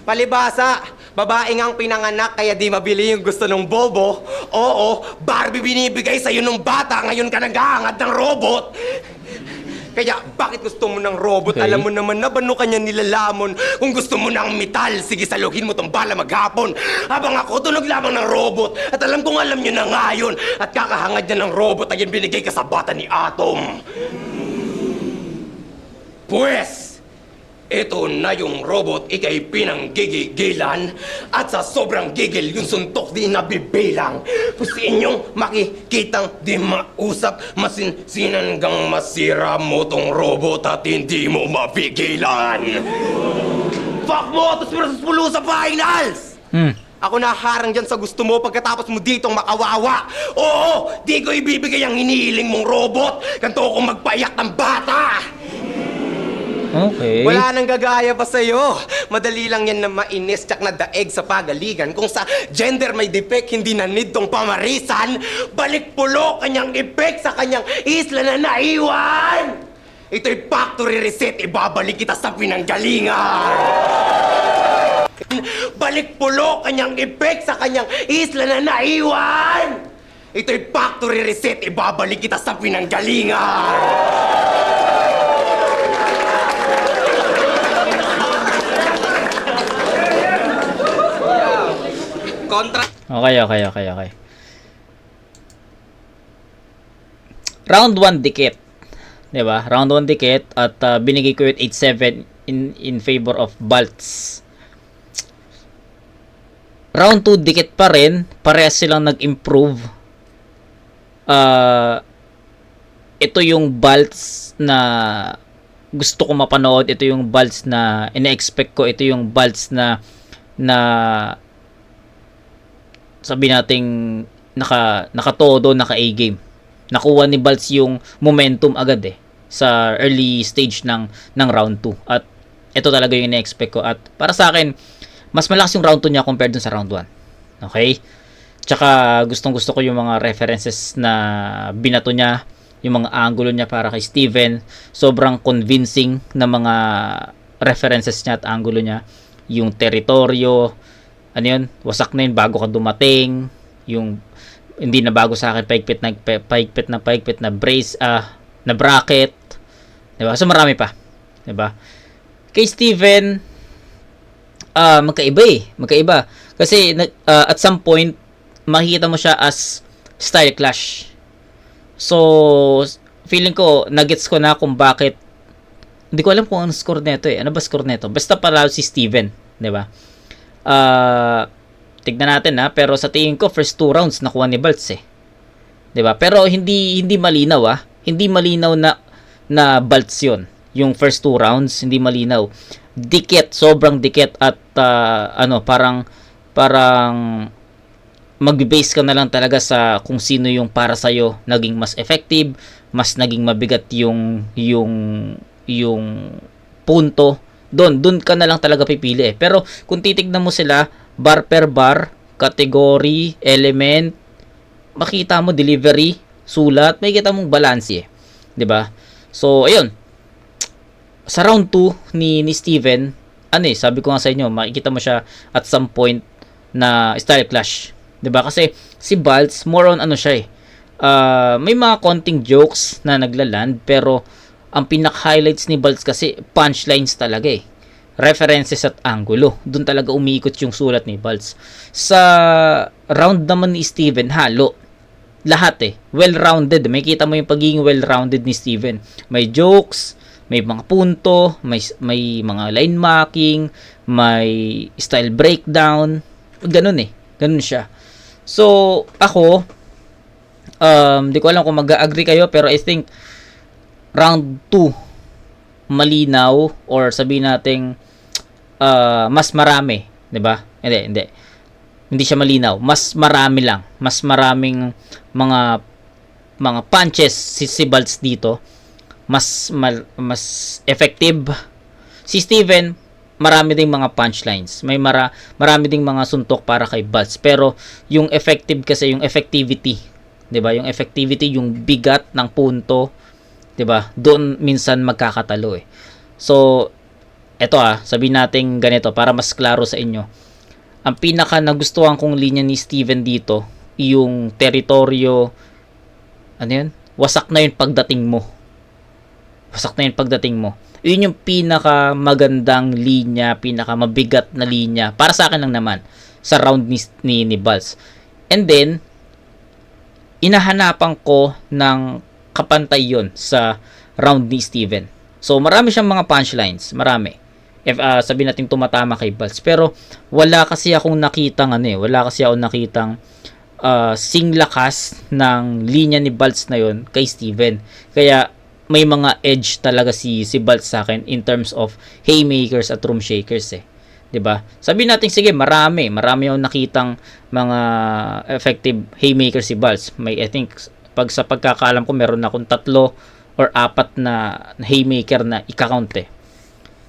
Palibasa, babae ngang pinanganak kaya di mabili yung gusto ng bobo. Oo, Barbie binibigay sa'yo nung bata. Ngayon ka nag-aangad ng robot. Kaya bakit gusto mo ng robot? Okay. Alam mo naman na bano kanya nilalamon. Kung gusto mo ng metal, sige saluhin mo tong bala maghapon. Habang ako tunog lamang ng robot. At alam kong alam nyo na ngayon. At kakahangad niya ng robot ay binigay ka sa bata ni Atom. Pues, ito na yung robot, ikay pinanggigigilan. At sa sobrang gigil, yung suntok di nabibilang. Kung sa inyong makikitang di mausap, masinsinan hanggang masira mo tong robot at hindi mo mapigilan. Fuck mo, tapos pero pulo sa finals! Ako naharang dyan sa gusto mo pagkatapos mo ditong makawawa. Oo, di ko ibibigay ang hinihiling mong robot. Ganto ako magpaiyak ng bata. Okay. Wala nang gagaya pa sa'yo. Madali lang yan na mainis tsak na daeg sa pagaligan. Kung sa gender may defect, hindi na need tong pamarisan. Balik pulo kanyang effect sa kanyang isla na naiwan. Ito'y factory reset, ibabalik kita sa pinanggalingan. Balik pulo kanyang effect sa kanyang isla na naiwan. Ito'y factory reset, ibabalik kita sa pinanggalingan. Kontra Okay. Round 1 dikit. 'Di ba? Round 1 dikit at binigay ko yung 8-7 in favor of Balts. Round 2 dikit pa rin, parehas silang nag-improve. Ito yung Balts na gusto ko mapanood, ito yung Balts na ina-expect ko, ito yung Balts na sabi nating nakatodo, naka-A game. Nakuha ni Balts yung momentum agad sa early stage ng round 2. At ito talaga yung ina-expect ko. At para sa akin, mas malakas yung round 2 niya compared dun sa round 1. Okay? Tsaka gustong-gusto ko yung mga references na binato niya, yung mga angulo niya para kay Steven. Sobrang convincing na mga references niya at angulo niya. Yung teritoryo, ano yun, wasak na yun bago ka dumating. Yung hindi na bago sa akin, paigpit na brace, na bracket. Diba? So marami pa. Diba? Kay Steven, magkaiba. Kasi at some point, makikita mo siya as style clash. So, feeling ko, nagets ko na kung bakit. Hindi ko alam kung ano score nito Ano ba score nito? Basta pala si Steven. Diba? Tignan natin pero sa tingin ko first 2 rounds nakuha ni Balts 'di ba? Pero hindi malinaw Hindi malinaw na Balts 'yon. Yung first 2 rounds hindi malinaw. Dikit, sobrang dikit at parang magbe-base ka na lang talaga sa kung sino yung para sa iyo naging mas effective, mas naging mabigat yung punto. Doon ka na lang talaga pipili Pero kung titignan mo sila bar per bar, category, element, makita mo delivery, sulat, makikita mong balance 'di ba? So ayun. Sa round 2 ni Steven, sabi ko nga sa inyo, makikita mo siya at some point na style clash, 'di ba? Kasi si Balts more on siya may mga konting jokes na naglaland, pero ang pinaka-highlights ni Balts kasi punchlines talaga references at angulo. Doon talaga umiikot yung sulat ni Balts. Sa round naman ni Steven, halo. Lahat well-rounded. May kita mo yung pagiging well-rounded ni Steven. May jokes, may mga punto, may mga line marking, may style breakdown. Ganun Ganun siya. So, ako, di ko alam kung mag-agree kayo, pero I think round 2 malinaw, or sabihin nating mas marami, 'di ba? Hindi siya malinaw. Mas marami lang. Mas maraming mga punches si Balts dito. Mas effective. Si Steven, marami ding mga punchlines. Marami ding mga suntok para kay Balts. Pero yung effective kasi, yung effectivity, 'di ba? Yung effectivity, yung bigat ng punto, 'di ba? Doon minsan magkakatalo So, eto sabihin natin ganito para mas klaro sa inyo. Ang pinaka nagustuhan kong linya ni Steven dito, yung teritoryo, wasak na yun pagdating mo. Yun yung pinaka magandang linya, pinaka mabigat na linya, para sa akin lang naman, sa round ni Balts. And then, inahanapan ko ng kapantay yon sa round ni Steven. So, marami siyang mga punchlines. Marami. Sabihin natin tumatama kay Balts. Pero, wala kasi akong nakitang singlakas ng linya ni Balts na yon kay Steven. Kaya, may mga edge talaga si Balts sa akin in terms of haymakers at room shakers 'di ba? Sabihin natin sige, marami akong nakitang mga effective haymakers si Balts. I think sa pagkakaalam ko meron akong 3 or 4 na haymaker na i-count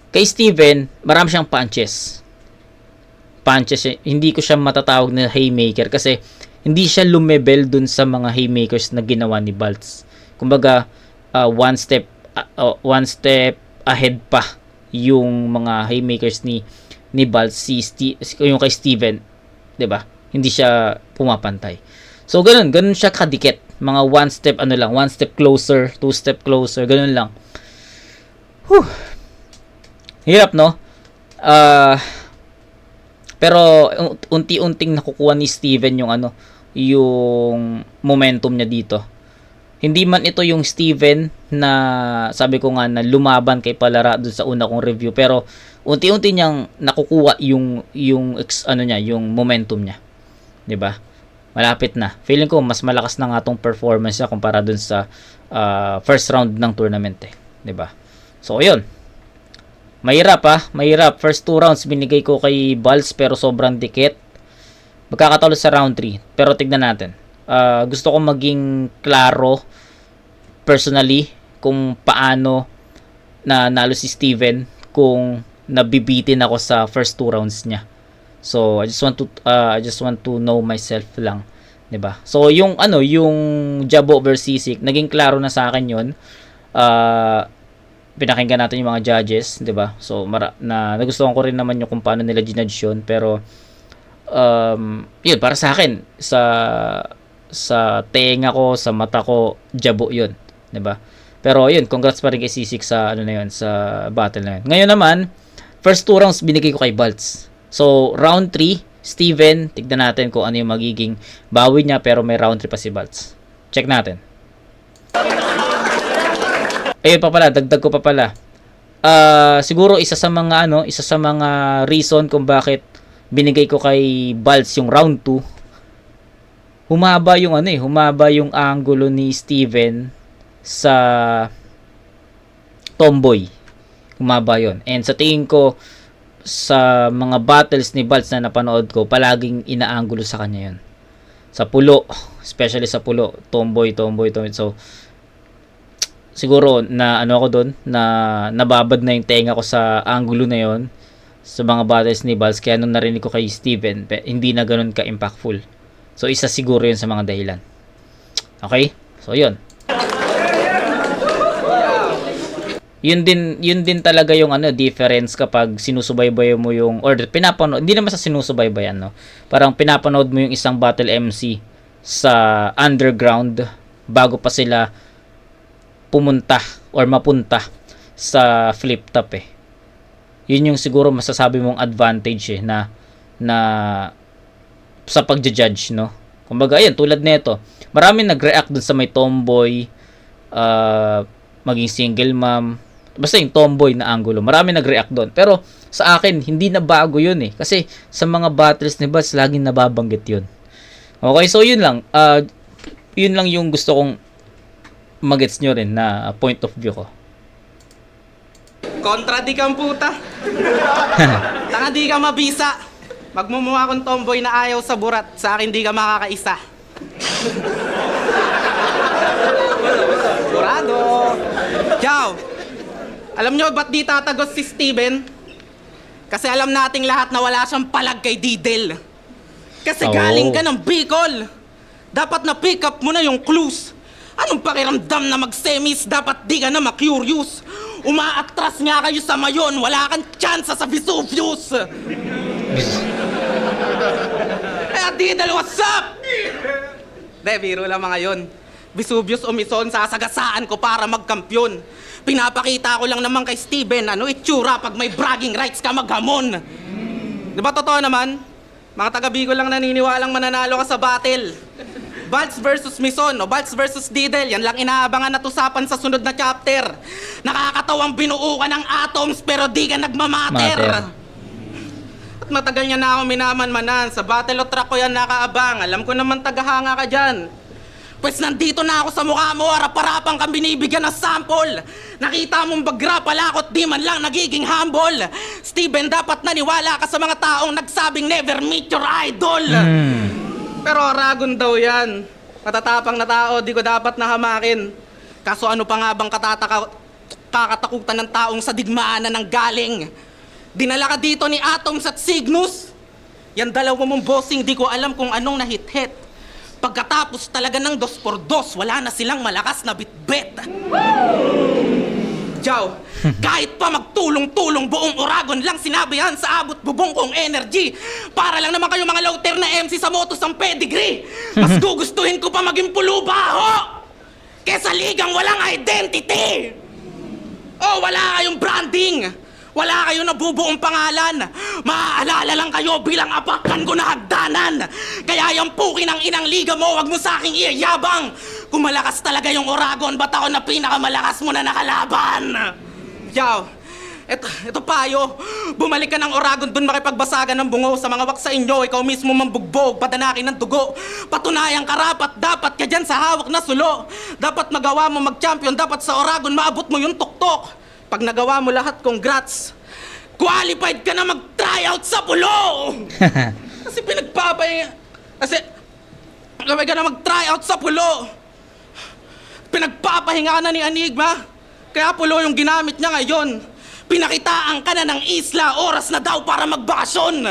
Kay Steven, marami siyang punches. Hindi ko siya matatawag na haymaker kasi hindi siya lumebel dun sa mga haymakers na ginawa ni Balts. Kumbaga, one step ahead pa yung mga haymakers ni Balts, yung kay Steven, 'di ba? Hindi siya pumapantay. So ganun siya kadikit. Mga one step closer, 2 step closer, ganun lang. Hirap, no? Pero unti-unting nakukuha ni Steven yung yung momentum niya dito. Hindi man ito yung Steven na sabi ko nga na lumaban kay Palara dun sa una kong review, pero unti-unti niyang nakukuha yung momentum niya. 'Di ba? Malapit na. Feeling ko mas malakas na nga tong performance niya kumpara dun sa first round ng tournament 'di ba? So ayun. Mahirap. First 2 rounds binigay ko kay Balz pero sobrang dikit. Magkakatalo sa round 3. Pero tignan natin. Gusto ko maging klaro personally kung paano na nalo si Steven kung nabibitin ako sa first 2 rounds niya. So I just want to know myself lang, 'di ba? So yung Jabo versus Sisik, naging klaro na sa akin 'yon. Pinakinggan natin yung mga judges, 'di ba? So nagustuhan ko rin naman yung kung paano nila ginudge yun, pero yun para sa akin sa tenga ko, sa mata ko, Jabo yun, 'di ba? Pero yun, congrats pa rin kay Sisik sa sa battle na yun. Ngayon naman, first 2 rounds binigay ko kay Balz. So round 3, Steven, tignan natin kung ano yung magiging bawi niya, pero may round 3 pa si Balz. Check natin. Ayun pa pala, dagdag ko pa pala. Siguro isa sa mga reason kung bakit binigay ko kay Balz yung round 2. Humaba yung angulo ni Steven sa Tomboy. Humaba yun. And sa tingin ko, sa mga battles ni Balz na napanood ko, palaging inaangulo sa kanya yun. Sa pulo, especially sa pulo, Tomboy. So, siguro na ako doon, na nababad na yung tenga ko sa angulo na yon sa mga battles ni Balz. Kaya nung narinig ko kay Steven, hindi na ganun ka-impactful. So, isa siguro yun sa mga dahilan. Okay? So, yun. Yun din talaga yung difference kapag sinusubaybay mo yung, or pinapanood, hindi naman sa sinusubaybayan, no? Parang pinapanood mo yung isang battle MC sa underground bago pa sila pumunta or mapunta sa flip top Yun yung siguro masasabi mong advantage na sa pagja-judge, no? Kumbaga, ayan, tulad nito, maraming nag-react dun sa may Tomboy, maging single mom, basta yung Tomboy na angulo. Marami nag-react doon. Pero sa akin, hindi na bago yun kasi sa mga battles ni Balz, laging nababanggit yun. Okay, so yun lang. Yun lang yung gusto kong magets nyo rin na point of view ko. Kontra di kang puta. Tanga di ka mabisa. Magmumukha kong tomboy na ayaw sa burat. Sa akin di ka makakaisa. Burado. Ciao. Alam nyo ba't di tatagos si Steven? Kasi alam nating lahat na wala siyang palag kay Didel. Kasi galing ka ng Bicol. Dapat na pick up mo na yung clues. Anong pakiramdam na mag-semis? Dapat di ka na ma-curious. Umaatras nga kayo sa Mayon. Wala kang chance sa Vesuvius. Didel, what's up? De, biro lang mga yun. Vesuvius umison, sasagasaan ko para magkampyon. Pinapakita ko lang naman kay Steven, itsura pag may bragging rights ka maghamon. Di ba totoo naman? Mga taga-Bicol lang naniniwalang mananalo ka sa battle. Balz versus Mison o Balz versus Didel, yan lang inaabangan at usapan sa sunod na chapter. Nakakatawang binuo ka ng atoms pero di ka nagmamater. At matagal niya na ako minamanmanan. Sa battle o track ko yan nakaabang. Alam ko naman tagahanga ka dyan. Pues nandito na ako sa mukha mo, harap-harapang kang binibigyan ng sample. Nakita mong bagra palakot, di man lang nagiging humble. Steven, dapat naniwala ka sa mga taong nagsabing never meet your idol. Pero ragon daw yan. Matatapang na tao, di ko dapat nahamakin. Kaso ano pa nga bang kakatakutan ng taong sa digmaan na nang galing? Dinala ka dito ni Atoms at Cygnus? Yan dalawa mong bossing, di ko alam kung anong nahit-hit. Pagkatapos talaga ng 2x2, wala na silang malakas na bitbit. Jow, kahit pa magtulong-tulong buong Oragon lang sinabihan sa abot bubong kong energy. Para lang naman kayo mga low-tier na MC sa motos ang pedigree. Mas gugustuhin ko pa maging pulubaho kesa ligang walang identity. Oh, wala kayong branding. Wala kayo nabubuong pangalan. Maaalala lang kayo bilang apakan ko na hagdanan. Kaya yung puki ng inang liga mo, wag mo sa aking iyayabang. Kung malakas talaga yung Oragon, ba't ako na pinakamalakas mo na nakalaban? Yaw, ito payo. Bumalik ka ng Oragon dun makipagbasagan ng bungo sa mga wak sa inyo. Ikaw mismo mambugbog, padanakin ng dugo. Patunayang karapat, dapat ka dyan sa hawak na sulo. Dapat magawa mo mag-champion, dapat sa Oragon maabot mo yung tuktok. Pag nagawa mo lahat, congrats. Qualified ka na mag-tryout sa pulo! Kasi qualified ka na mag-tryout sa pulo. Pinagpapahinga ka na ni Enigma. Kaya pulo yung ginamit niya ngayon. Pinakitaan ka na ng isla, oras na daw para magbakasyon.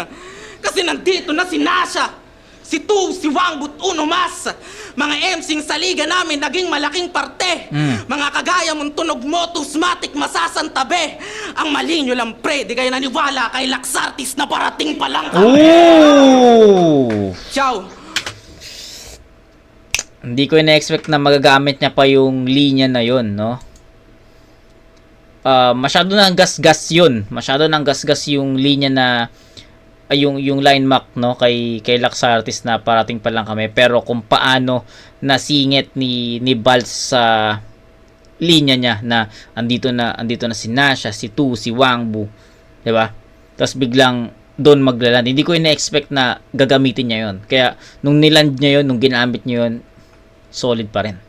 Kasi nandito na si Nasha, si Tu, si Wangbut, Uno Mas. Mga MCing sa liga namin naging malaking parte. Mga kagaya mong tunog mo, Tusmatic, masasantabi. Ang mali nyo lang pre, di kayo naniwala kay Laxartis na parating pa lang kami. Ooh! Ciao. Hindi ko ina-expect na magagamit niya pa yung linya na yun, no? Masyado nang gas-gas yun. Masyado nang gas-gas yung linya na yung line mark, no, kay Laxartis na parating pa lang kami. Pero kung paano nasingit ni Balz sa linya niya na andito na si Nasha, si Tu, si Wangbu, 'di ba? Tapos biglang doon maglaland. Hindi ko ina-expect na gagamitin niya 'yon. Kaya nung niland niya 'yon, nung ginamit niya 'yon, solid pa rin.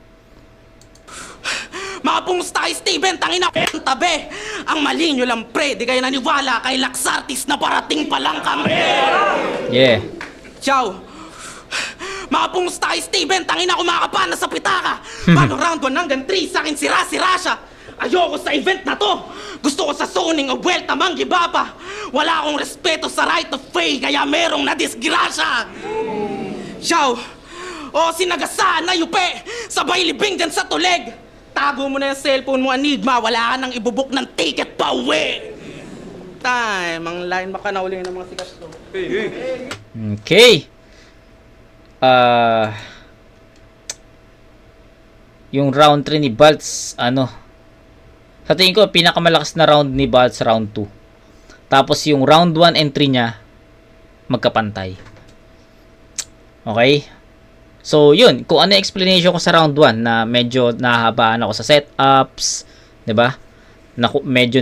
Mga pumusta kay Steven, tangina ko tabi. Ang mali nyo lang pre, di kayo naniwala kay Laxartis na parating pa lang kami. Yeah. Ciao. Mga pumusta kay Steven, tangina ko makakapana sa pitaka. Paano round 1 hanggang 3 sa akin sira siya. Ayoko sa event na to. Gusto ko sa zoning o buwelta manggibaba. Wala akong respeto sa right of way, kaya merong nadisgrasya. Ciao. O sinagasaan na yupe, sabay libing dyan sa tuleg. Tago mo na yung cellphone mo, Enigma. Wala ka nang ibubuk ng ticket pa uwi. Time, ang line baka na uli ng mga sikat to. Okay. Yung round 3 ni Balz, sa tingin ko, pinakamalakas na round ni Balz, round 2. Tapos yung round 1 and 3 niya, magkapantay. Okay? So, yun. Kung ano yung explanation ko sa round 1 na medyo nahahabaan ako sa setups, 'di ba? Medyo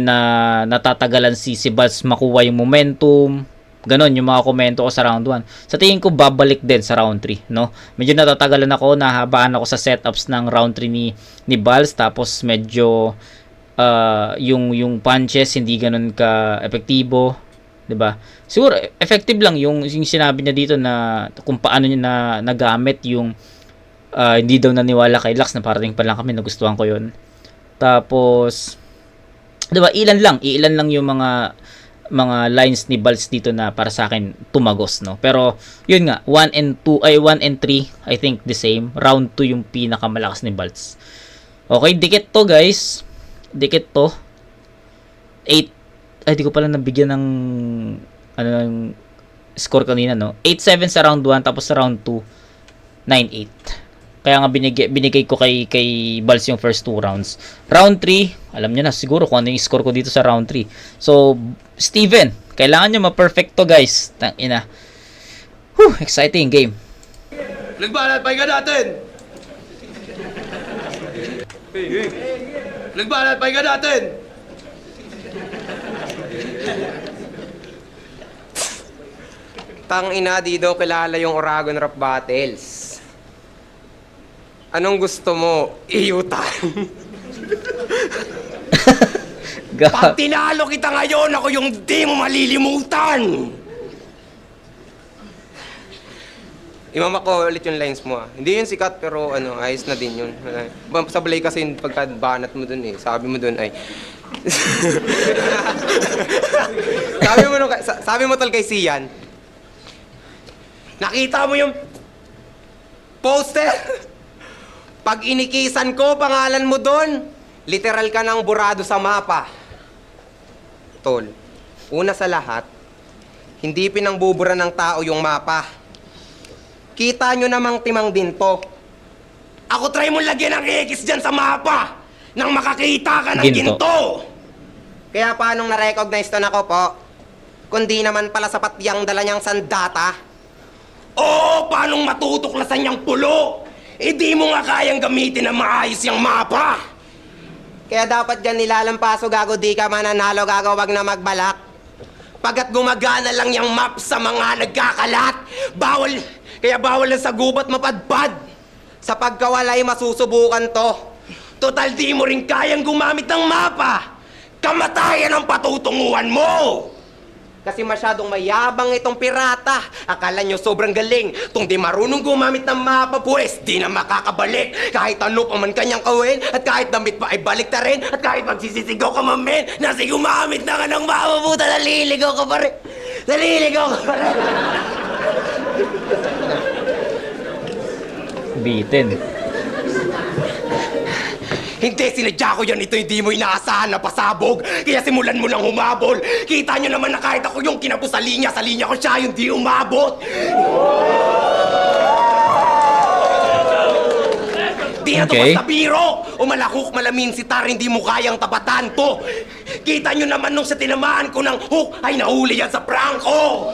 natatagalan si Balz makuha yung momentum. Ganon yung mga komento ko sa round 1. Sa tingin ko babalik din sa round 3, no? Medyo natatagalan ako, nahahabaan ako sa setups ng round 3 ni Balz, tapos medyo yung punches hindi ganon ka epektibo. 'Di ba? Siguro effective lang yung sinabi niya dito na kung paano niya nagamit yung hindi daw naniwala kay Lax na parating pa lang kami, nagustuhan ko 'yon. Tapos 'di ba, ilan lang yung mga lines ni Balz dito na para sa akin tumagos, no. Pero yun nga, 1 and 3 I think the same. Round 2 yung pinakamalakas ni Balz. Okay, dikit to guys. Dikit to. 8 ay, di ko pala nabigyan ng ng score kanina, no? 8-7 sa round 1, tapos sa round 2, 9-8. Kaya nga binigay ko kay Balz yung first 2 rounds. Round 3, alam niyo na siguro kung ano yung score ko dito sa round 3. So, Steven, kailangan nyo ma-perfect to, guys. Tangina. Exciting game. Nagbanat, pahinga natin! Nagbanat, pahinga natin! Tang ina, di daw kilala yung Oragon Rap Battles. Anong gusto mo? Iyutan. Pag tinalo kita ngayon, ako yung di mo malilimutan. Imama ko ulit yung lines mo, ah. Hindi yun sikat, pero ayos na din yun. Sablay kasi pagka banat mo dun eh. Sabi mo dun ay... sabi mo tol kay Sian, nakita mo yung poster? Pag inikisan ko, pangalan mo doon, literal ka ng burado sa mapa. Tol, una sa lahat, hindi pinangbubura ng tao yung mapa. Kita nyo namang timang din to. Ako try mo lagyan ng X dyan sa mapa nang makakita ka ng ginto. Kaya paanong na-recognize to na ko po? Kundi naman pala sapat yang dala niyang sandata. Oo, paanong matutuklasan niyang pulo? Eh di mo nga kayang gamitin na maayos yung mapa. Kaya dapat dyan nilalampaso gago di ka mananalo gago wag na magbalak. Pagkat gumagana lang yung map sa mga nagkakalat. Kaya bawal na sa gubat mapadpad. Sa pagkawalay masusubukan to. Total di mo rin kayang gumamit ng mapa. Kamatayan ang patutunguhan mo. Kasi masyadong mayabang itong pirata. Akala nyo sobrang galing. Tung di marunong gumamit ng mapa, pues di na makakabalik. Kahit ano pa man kanyang kawin, at kahit damit pa ay balik ta rin, at kahit magsisisigaw ka man, men, nasi gumamit na ka ng mapa, puta, naliligaw ka pa rin. Naliligaw ka pa rin. Bitin. Hindi, sinadya ko yan. Ito hindi mo inaasahan na pasabog. Kaya simulan mo nang humabol. Kita nyo naman na kahit ako yung kinapos sa linya ko siya yung di umabot. Di na to Okay. basta biro. Umalakok malamin si Tar, hindi mo kayang tapatan to. Kita nyo naman nung sa tinamaan ko ng hook ay nahuli yan sa prangko.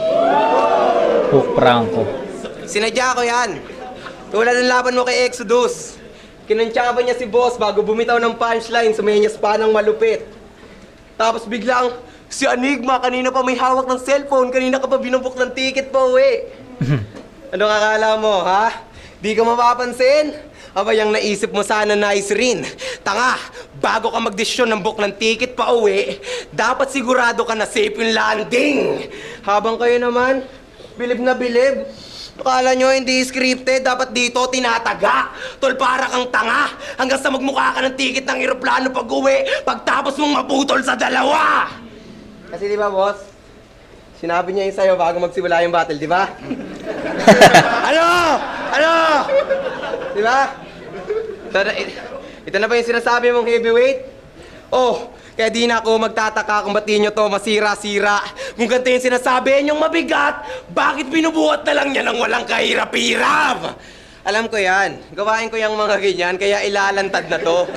Hook Franco. Sinadya ko yan. Tulad ng laban mo kay Exodus. Kinuntsaba niya si boss bago bumitaw ng punchline, sumenyas pa ng malupit. Tapos biglang, si Enigma kanina pa may hawak ng cellphone, kanina ka pa binubok ng ticket pa uwi. Ano kakala mo, ha? Di ka mapapansin? Aba, yung naisip mo sana nice rin. Tanga, bago ka magdesisyon ng book ng ticket pa uwi, dapat sigurado ka na safe yung landing. Habang kayo naman, bilib na bilib. Akala nyo hindi scripted, dapat dito tinataga. Tol, para kang tanga. Hanggang sa magmukha ka ng ticket ng eroplano pag uwi, pagtapos mong maputol sa dalawa. Kasi di ba, boss? Sinabi niya yun sa'yo bago magsimula yung battle, di ba? Ano? Ano? Di ba? Ito na ba yung sinasabi mong heavyweight? Oh, kaya di na ako magtataka kung ba't di nyo to masira-sira. Kung ganito yung sinasabi nyong mabigat, bakit binubuhat na lang niya ng walang kahirap-hirap? Alam ko yan. Gawain ko yung mga ganyan, kaya ilalantad na to.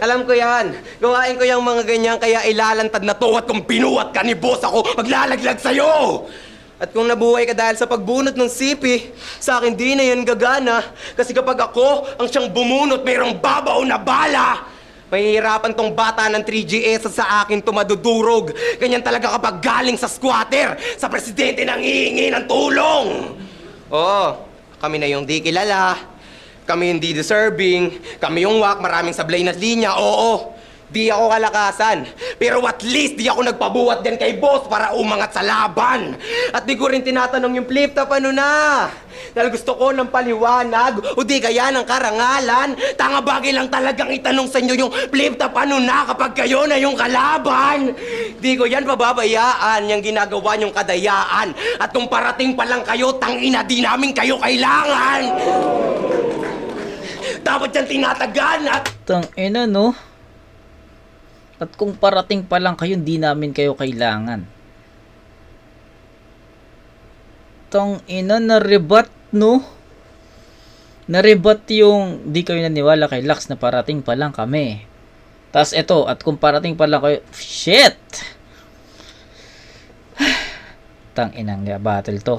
Alam ko yan. Gawain ko yung mga ganyan, kaya ilalantad na to. At kung pinuhat ka ni boss ako, maglalaglag sa'yo! At kung nabuhay ka dahil sa pagbunot ng sipi, sa akin di na yan gagana. Kasi kapag ako ang siyang bumunot, mayroong babaw na bala. Mahihirapan tong bata ng 3GS sa akin tumadudurog. Ganyan talaga kapag galing sa squatter, sa presidente nang hihingi ng tulong. Oo, kami na yung di kilala. Kami yung di deserving. Kami yung wak, maraming sablay na linya. Oo, di ako kalakasan. Pero at least di ako nagpabuhat din kay boss para umangat sa laban. At di ko rin tinatanong yung flip top ano na. Dahil gusto ko ng paliwanag o di kaya ng karangalan. Tanga bagay lang talagang itanong sa inyo yung flip top ano na kapag kayo na yung kalaban. Di ko yan pababayaan yung ginagawa nyong kadayaan. At kung parating pa lang kayo, tangina di namin kayo kailangan. Dapat yan tinatagan at... Tang ina, no? At kung parating pa lang kayo, di namin kayo kailangan. Tang ina, na-rebat, no? Na-rebat yung di kayo naniwala kay Lux na parating pa lang kami. Tapos eto, at kung parating pa lang kayo, shit! Tang inang battle to.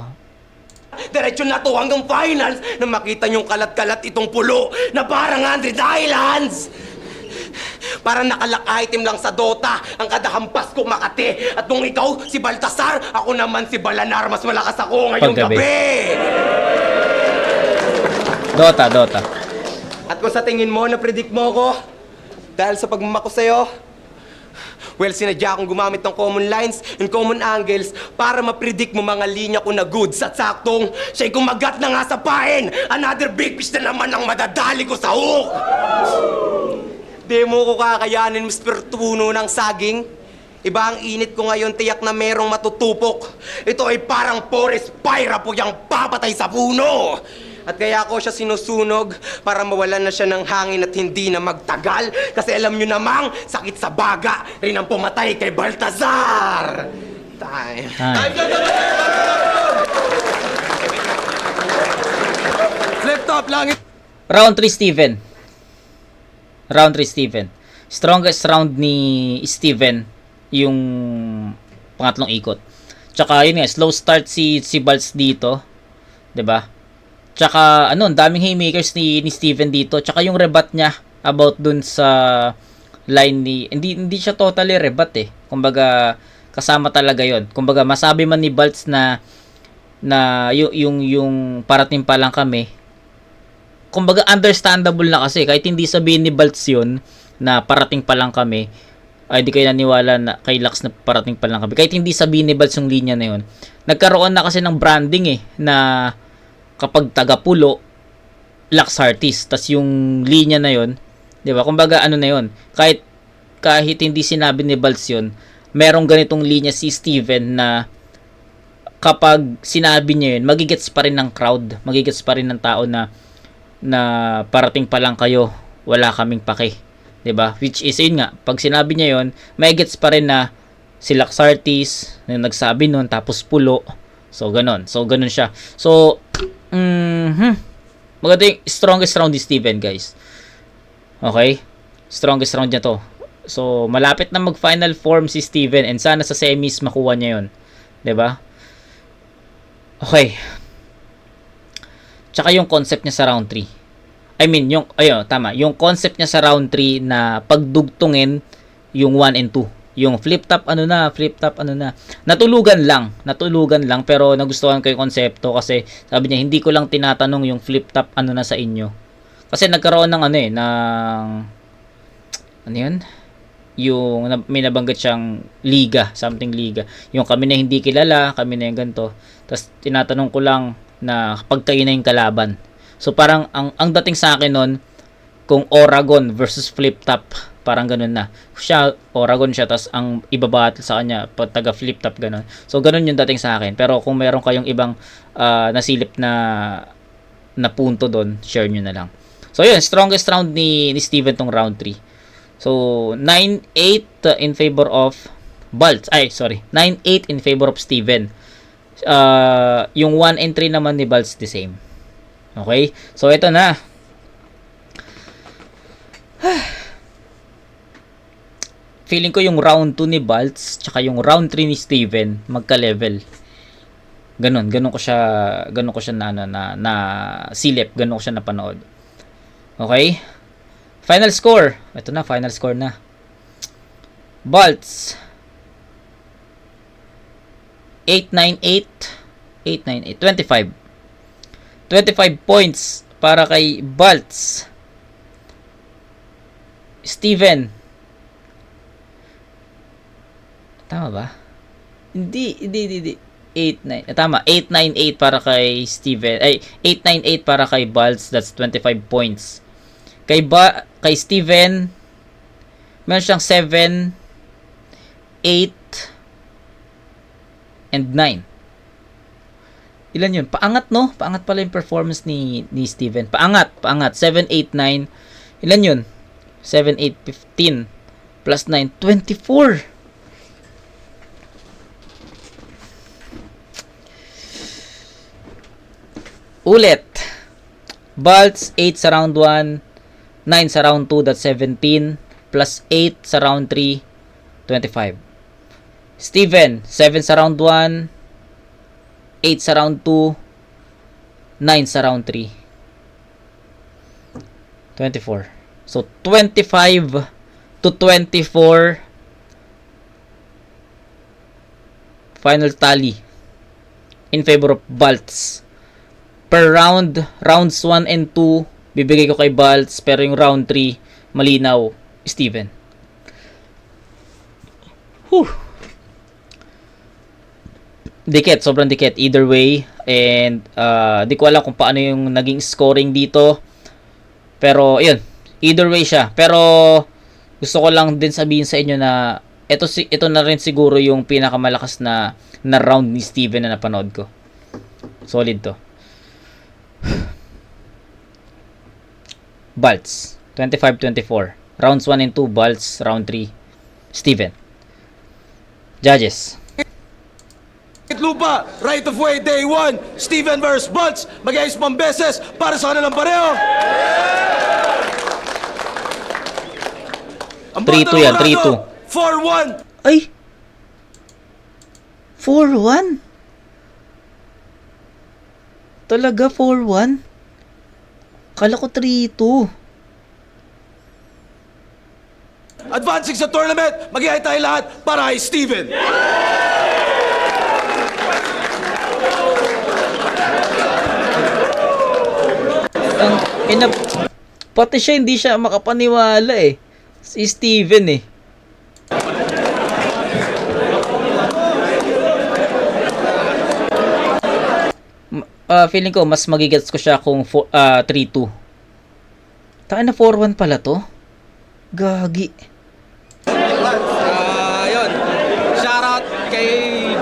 Diretso na to hanggang finals na makita niyong kalat-kalat itong pulo na parang 100 Islands. Parang nakalak item lang sa Dota ang kadahampas ko Makati. At kung ikaw si Baltasar, ako naman si Balanar. Mas malakas ako ngayong Paggabi. gabi. Dota. At kung sa tingin mo, na-predict mo ko, dahil sa pagmamako sa'yo, well, sinadya akong gumamit ng common lines and common angles para ma-predict mo mga linya ko na goods at saktong siya'y kumagat na nga sa pain. Another big fish na naman ang madadali ko sa hook. Di mo ko kakayanin, Mr. Tuno ng saging. Iba ang init ko ngayon, tiyak na merong matutupok. Ito ay parang forest fire po yung papatay sa puno. At kaya ako siya sinusunog para mawalan na siya ng hangin at hindi na magtagal. Kasi alam nyo namang sakit sa baga rin ang pumatay kay Baltazar. Time. Flip top, langit. Round 3, Steven. strongest round ni Steven yung pangatlong ikot. Tsaka yun nga, slow start si Baltz dito, 'di ba? Tsaka ano, ang daming haymakers ni Steven dito. Tsaka yung rebat niya about dun sa line ni hindi siya totally rebat eh. Kumbaga kasama talaga 'yon. Kumbaga masabi man ni Baltz na yung parating pa lang kami. Kumbaga understandable na kasi kahit hindi sabihin ni Baltz 'yon na parating pa lang kami. Ay di kayo naniwala na kay Lux na parating pa lang kami. Kahit hindi sabihin ni Baltz yung linya na 'yon. Nagkaroon na kasi ng branding eh na kapag taga-pulo Lux Artist, tas yung linya na 'yon, 'di ba? Kumbaga ano na 'yon. Kahit hindi sinabi ni Baltz 'yon, merong ganitong linya si Steven na kapag sinabi niya 'yun, magigets pa rin ng crowd, magigets pa rin ng tao na parating pa lang kayo, wala kaming pake, 'di ba? Which is yun nga, pag sinabi niya 'yon, may gets pa rin na si Lux Artist na nagsabi nun, tapos pulo. So ganon siya. So maganda yung strongest round ni Steven, guys. Okay? Strongest round niya to. So, malapit na mag-final form si Steven and sana sa semis makuha niya yun. 'Di ba? Okay. Tsaka yung concept niya sa round 3. I mean, yung concept niya sa round 3 na pagdugtungin yung 1 and 2. Yung flip top ano na. Natulugan lang pero nagustuhan ko yung konsepto kasi sabi niya hindi ko lang tinatanong yung flip top ano na sa inyo. Kasi nagkaroon ng ano yun? Yung may nabanggit siyang liga, something liga. Yung kami na hindi kilala, kami na yung ganito. Tapos tinatanong ko lang na kapag kayo na yung kalaban. So parang ang dating sa akin nun, kung Oragon versus Flip Top, parang ganun na. Siya, Oragon siya, tas ang ibabattle sa kanya, pag taga Flip Top, ganun. So ganun yung dating sa akin. Pero kung meron kayong ibang nasilip na punto doon, share nyo na lang. So yun, strongest round ni Steven tong round 3. So 9-8 in favor of Baltz. 9-8 in favor of Steven. Yung 1 and 3 naman ni Baltz the same. Okay? So ito na. Feeling ko yung round 2 ni Baltz tsaka yung round 3 ni Steven magka-level. Ganun ko siya na silip, ganun ko siya napanood. Okay? Final score. Ito na, final score na. Baltz 898 25 points para kay Baltz. Steven, tama ba? Hindi 8-9. Tama, 898 para kay Steven. 898 para kay Baltz, that's 25 points. Kay Steven, meron siyang 7, 8, and 9. Ilan yun? Paangat, no? Paangat pala yung performance ni Steven. Paangat. 7, 8, 9. Ilan yun? 7, 8, 15. Plus 9, 24. Ulit. Baltz, 8 sa round 1. 9 sa round 2, that's 17. Plus 8 sa round 3, 25. Steven, 7 sa round 1. 8 sa round 2, 9 sa round 3, 24. So 25 to 24 final tally in favor of Baltz. Per rounds 1 and 2 bibigay ko kay Baltz, pero yung round 3 malinaw, Steven. Dikit, sobrang dikit either way, and di ko alam kung paano yung naging scoring dito, pero yun, either way siya. Pero gusto ko lang din sabihin sa inyo na ito na rin siguro yung pinakamalakas na round ni Steven na napanood ko. Solid to. Baltz 25-24, rounds 1 and 2 Baltz, round 3 Steven. Judges. Lupa, right of way, day 1, Steven versus Baltz. Mag-ayos pang beses para sa kanilang pareho. Ang 3-2 yan, 3-2. 4-1. Ay! 4-1? Talaga 4-1? Kala ko 3-2. Advancing sa tournament, mag-ihay tayo lahat para kay Steven. Ang pati siya hindi siya makapaniwala eh. Si Steven eh. Feeling ko mas magigets ko siya kung 3-2. Taka na 4-1 pala to. Gagi. Yun. Shoutout kay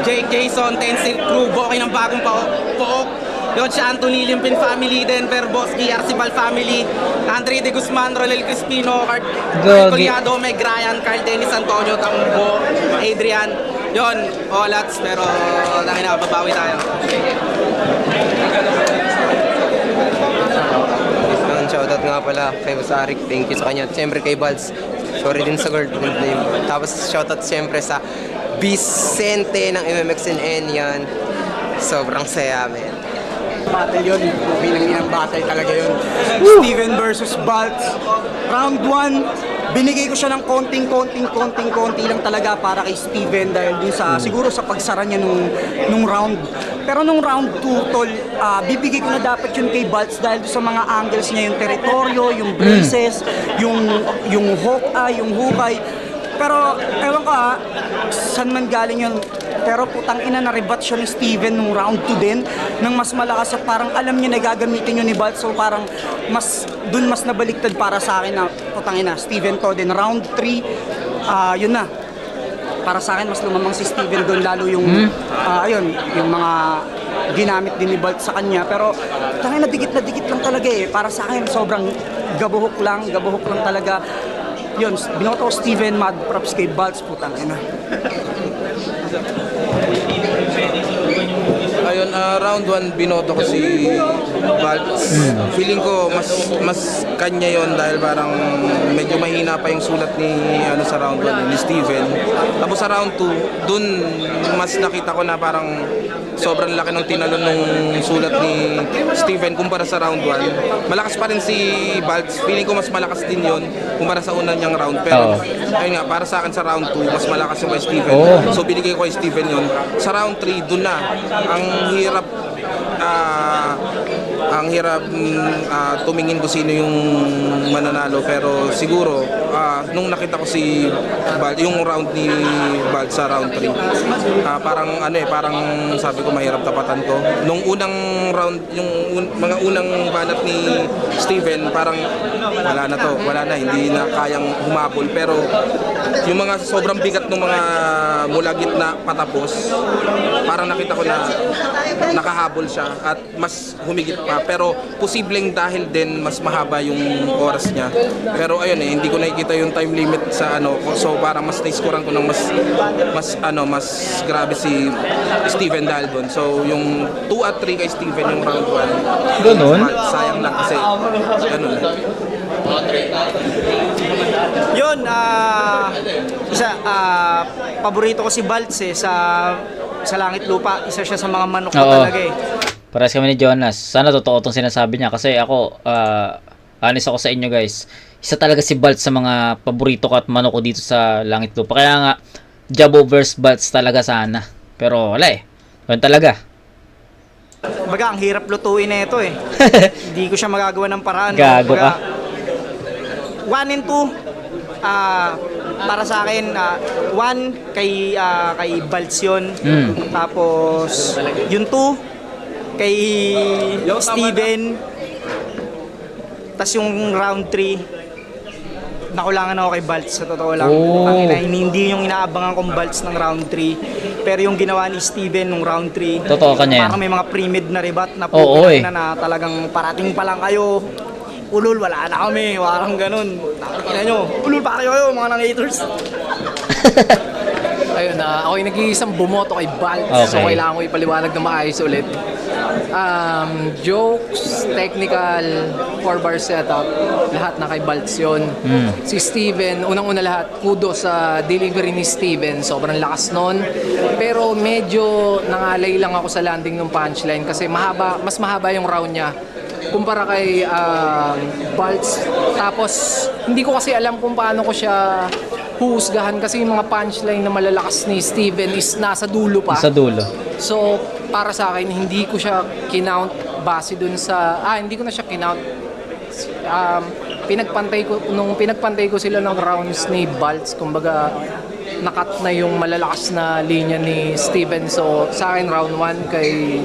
Jake Jason, Tensil Crew, Boki ng bagong pook. Yun, si Anthony Limpin family, Denver Bosky, Arcibal family, Andre De Guzman, Rolel Crispino, Carl Collado, Meg Ryan, Carl Dennis Antonio, Tambo, Adrian. Yun, Olats, pero tangina, babawi tayo. Shoutout nga pala kay Basarik. Thank you sa kanya. Siyempre kay Balz. Sorry din sa girlfriend name. Tapos shoutout siyempre sa Vicente ng MMXNN yan. Sobrang saya, man. Battle yun. Pinanginang battle talaga yun. Steven versus Balz. Round 1, binigay ko siya ng konti lang talaga para kay Steven dahil din sa siguro sa pagsara niya nung round. Pero nung round 2, tol, bibigay ko na dapat yun kay Balz dahil sa mga angles niya, yung teritoryo, yung braces, yung hawk-eye, yung hukay. Pero, ewan ko saan man galing yun. Pero putang ina, na-rebat siya ni Steven nung round 2 din, nang mas malakas at parang alam niya na gagamitin yun ni Balz. So parang mas nabaliktad para sa akin na putang ina, Steven to din. Round 3, yun na. Para sa akin, mas lumamang si Steven doon, lalo yung, yung mga ginamit din ni Balz sa kanya. Pero, tangina, dikit na dikit lang talaga eh. Para sa akin, sobrang gabuhok lang talaga. Yun, binoto ko Steven, mad props kay Balz, putang ina. Ayun, round 1 binoto ko si Balz. Feeling ko mas kanya yon dahil parang medyo mahina pa yung sulat ni sa round 1 ni Steven. Tapos sa round 2, dun mas nakita ko na parang sobrang laki ng tinalon nung sulat ni Steven kumpara sa round 1. Malakas pa rin si Balz. Feeling ko mas malakas din yon kumpara sa unang niyang round. Pero ayun nga, para sa akin sa round 2, mas malakas yung kay Steven. So binigay ko kay Steven yon. Sa round 3, dun na ang hirap tumingin ko sino yung mananalo, pero siguro nung nakita ko si Balz, yung round ni Balz sa round 3, parang sabi ko mahirap tapatan to. Nung unang round, yung mga unang banat ni Steven, parang wala na, hindi na kayang humabol. Pero yung mga sobrang bigat ng mga mula gitna patapos, parang nakita ko na nakahabol siya at mas humigit pa. Pero posibleng dahil din mas mahaba yung oras niya. Pero ayun hindi ko nakikita yung time limit sa so parang mas na-scorean ko ng mas grabe si Steven dahil doon. So yung 2 at 3 kay Steven yung round 1. Ganun? Sayang lang kasi ganun. Yun, paborito ko si Balz sa Langit Lupa. Isa siya sa mga manok ko talaga eh. Paras kami ni Jonas. Sana totoo itong sinasabi niya. Kasi ako, honest ako sa inyo guys. Isa talaga si Balz sa mga paborito ko at manok ko dito sa Langit Lupa. Kaya nga, Jabo vs Balz talaga sana. Pero wala eh. Ganun talaga. Baga, ang hirap lutuin na ito eh. Hindi ko siya magagawa ng paraan. Gago ka. 1 and 2, para sa akin, 1 kay Balz yun. Tapos, yung 2, kay Steven. Tas yung round 3, nakulangan ako kay Balz, sa totoo lang. Hindi yung inaabangan kong Balz ng round 3. Pero yung ginawa ni Steven nung round 3, totoo kanya yan. parang may mga pre-mid na rebat na na talagang parating pa lang kayo. Ulul, wala na kami. Parang ganun. Tingnan nyo. Ulul pa kayo mga nang-haters. Ayun, ako yung nag-iisang bumoto kay Balts. So, Okay. kailangan ko ipaliwanag na maayos ulit. Jokes, technical, 4-bar setup, lahat na kay Balts yun. Si Steven, unang-una lahat, kudos sa delivery ni Steven. Sobrang lakas nun. Pero medyo nangalay lang ako sa landing ng punchline kasi mas mahaba yung round niya kumpara kay Balts. Tapos, hindi ko kasi alam kung paano ko siya huhusgahan kasi yung mga punchline na malalakas ni Steven is nasa dulo pa. Sa dulo. So, para sa akin, hindi ko siya kinount base dun sa... hindi ko na siya kinount. Nung pinagpantay ko sila ng rounds ni Balts, kumbaga, nakat na yung malalakas na linya ni Steven. So, sa akin, round 1 kay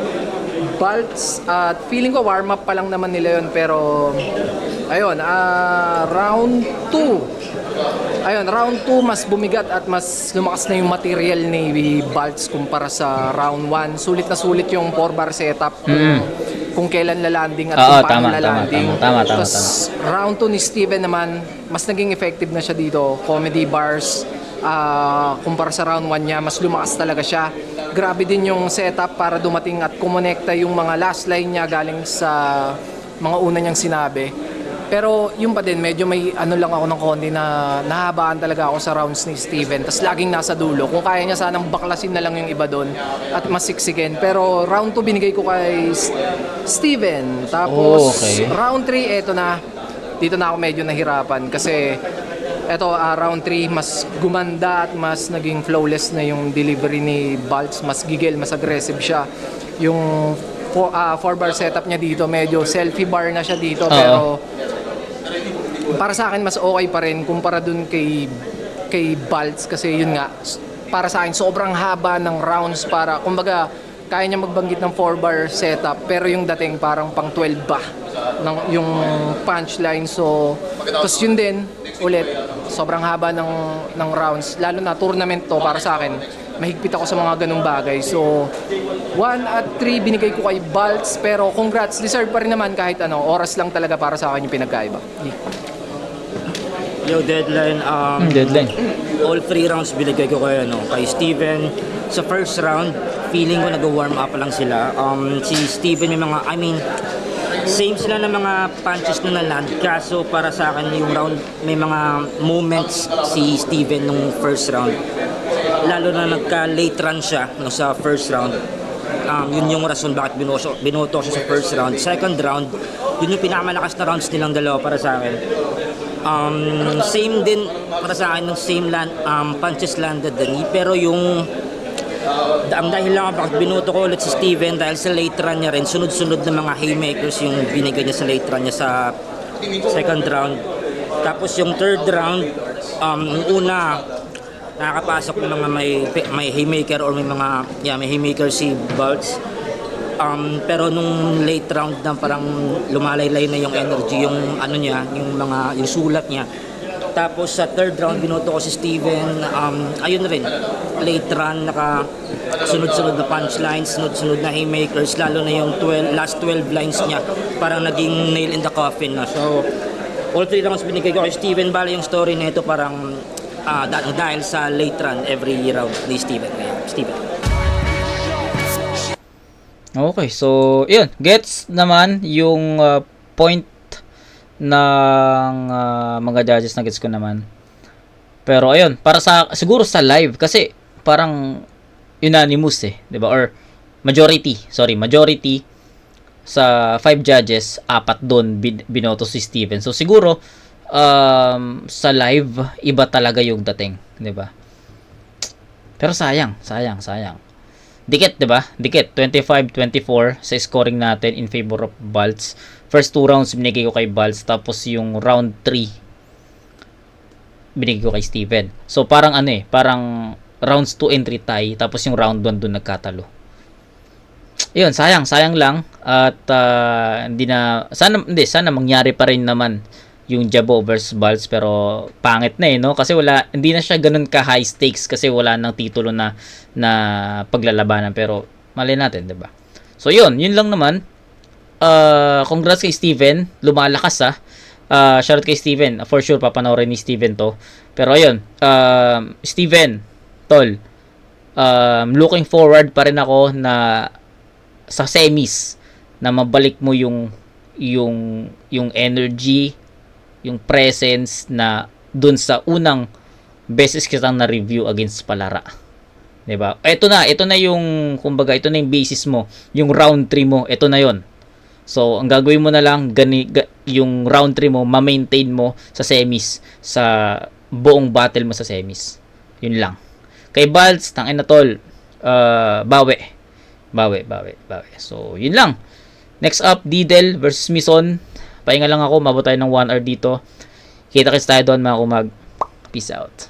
Balts. At feeling ko warm-up pa lang naman nila yun. Pero, ayun, round 2. Ayun, round 2 mas bumigat at mas lumakas na yung material ni Balts kumpara sa round 1. Sulit na sulit yung 4-bar setup kung kailan lalanding at kung paano lalanding. Tama. Tapos round 2 ni Steven naman, mas naging effective na siya dito. Comedy bars, kumpara sa round 1 niya, mas lumakas talaga siya. Grabe din yung setup para dumating at kumonekta yung mga last line niya galing sa mga una niyang sinabi. Pero yung pa din, medyo may lang ako ng konti na nahabaan talaga ako sa rounds ni Steven. Tapos laging nasa dulo. Kung kaya niya sanang baklasin na lang yung iba doon at masiksikin. Pero round 2 binigay ko kay Steven. Tapos round 3, eto na. Dito na ako medyo nahirapan kasi eto, round 3 mas gumanda at mas naging flawless na yung delivery ni Balts. Mas gigil, mas aggressive siya. Yung 4-bar setup niya dito, medyo selfie bar na siya dito. Pero para sa akin mas okay pa rin kumpara dun kay Balts kasi yun nga, para sa akin sobrang haba ng rounds para kumbaga kaya niya magbanggit ng 4-bar setup pero yung dating parang pang 12 ba yung punchline. So tapos yun din ulit, sobrang haba ng rounds, lalo na tournament to. Para sa akin mahigpit ako sa mga ganung bagay. So 1 at 3 binigay ko kay Balts, pero congrats, deserve pa rin naman kahit oras lang talaga para sa akin yung pinagkaiba. Yo, Deadline. Deadline. All 3 rounds binigay ko kay Steven. Sa first round, feeling ko nag-warm up lang sila. Si Steven may mga, same sila ng mga punches na naland. Kaso para sa akin yung round, may mga moments si Steven nung first round. Lalo na nagka-late run siya sa first round. Yun yung rason bakit binoto siya sa first round. Second round, yun yung pinakamalakas na rounds nilang dalawa para sa akin. Same din para sa akin ng same punches landed din. Pero yung dahil lang bakit binoto ko ulit si Steven dahil sa late run niya rin, sunod-sunod na mga haymakers yung binigay niya sa late run niya sa second round. Tapos yung third round, una nakakapasok ng mga may haymaker or may haymaker si Balts. Pero nung late round na parang lumalaylay na yung energy, yung niya, yung sulat niya. Tapos sa third round binoto ko si Steven, ayun rin, late run, sunod-sunod na punchlines, sunod-sunod na haymakers, lalo na yung last 12 lines niya, parang naging nail in the coffin na. So all 3 rounds binigay ko kay Steven. Bale yung story nito parang dahil sa late run every round ni Steven. Okay, so yun, gets naman yung point ng mga judges, na gets ko naman. Pero ayun, para siguro sa live kasi parang unanimous 'di ba? Or majority sa 5 judges, 4 doon binoto si Steven. So siguro sa live iba talaga yung dating, 'di ba? Pero sayang. Dikit, 'di ba? Dikit 25-24 sa scoring natin in favor of Balts. First 2 rounds binigay ko kay Balts, tapos yung round 3 binigay ko kay Steven. So parang parang rounds 2 and 3 tie, tapos yung round 1 doon nagkatalo. Ayun, sayang lang at sana mangyari pa rin naman yung Jabo versus Balts, pero pangit na no? Kasi hindi na siya ganun ka high stakes kasi wala nang titulo na paglalabanan, pero mali natin, 'di ba? So yun lang naman. Congrats kay Steven, lumalakas shoutout kay Steven. For sure papanoorin ni Steven to. Pero ayun, Steven, tol, looking forward pa rin ako na sa semis na mabalik mo yung energy, yung presence na dun sa unang beses kitang na-review against Palara. 'Di ba? Ito na yung kumbaga ito na yung basis mo, yung round 3 mo, ito na yon. So, ang gagawin mo na lang yung round 3 mo, ma-maintain mo sa semis, sa buong battle mo sa semis. Yun lang. Kay Balz, tangin na tol, bawi. So, yun lang. Next up, Didel versus Mison. Pahinga lang ako, mabot tayo ng 1 hour dito. Kita-kits tayo doon mga kumag. Peace out.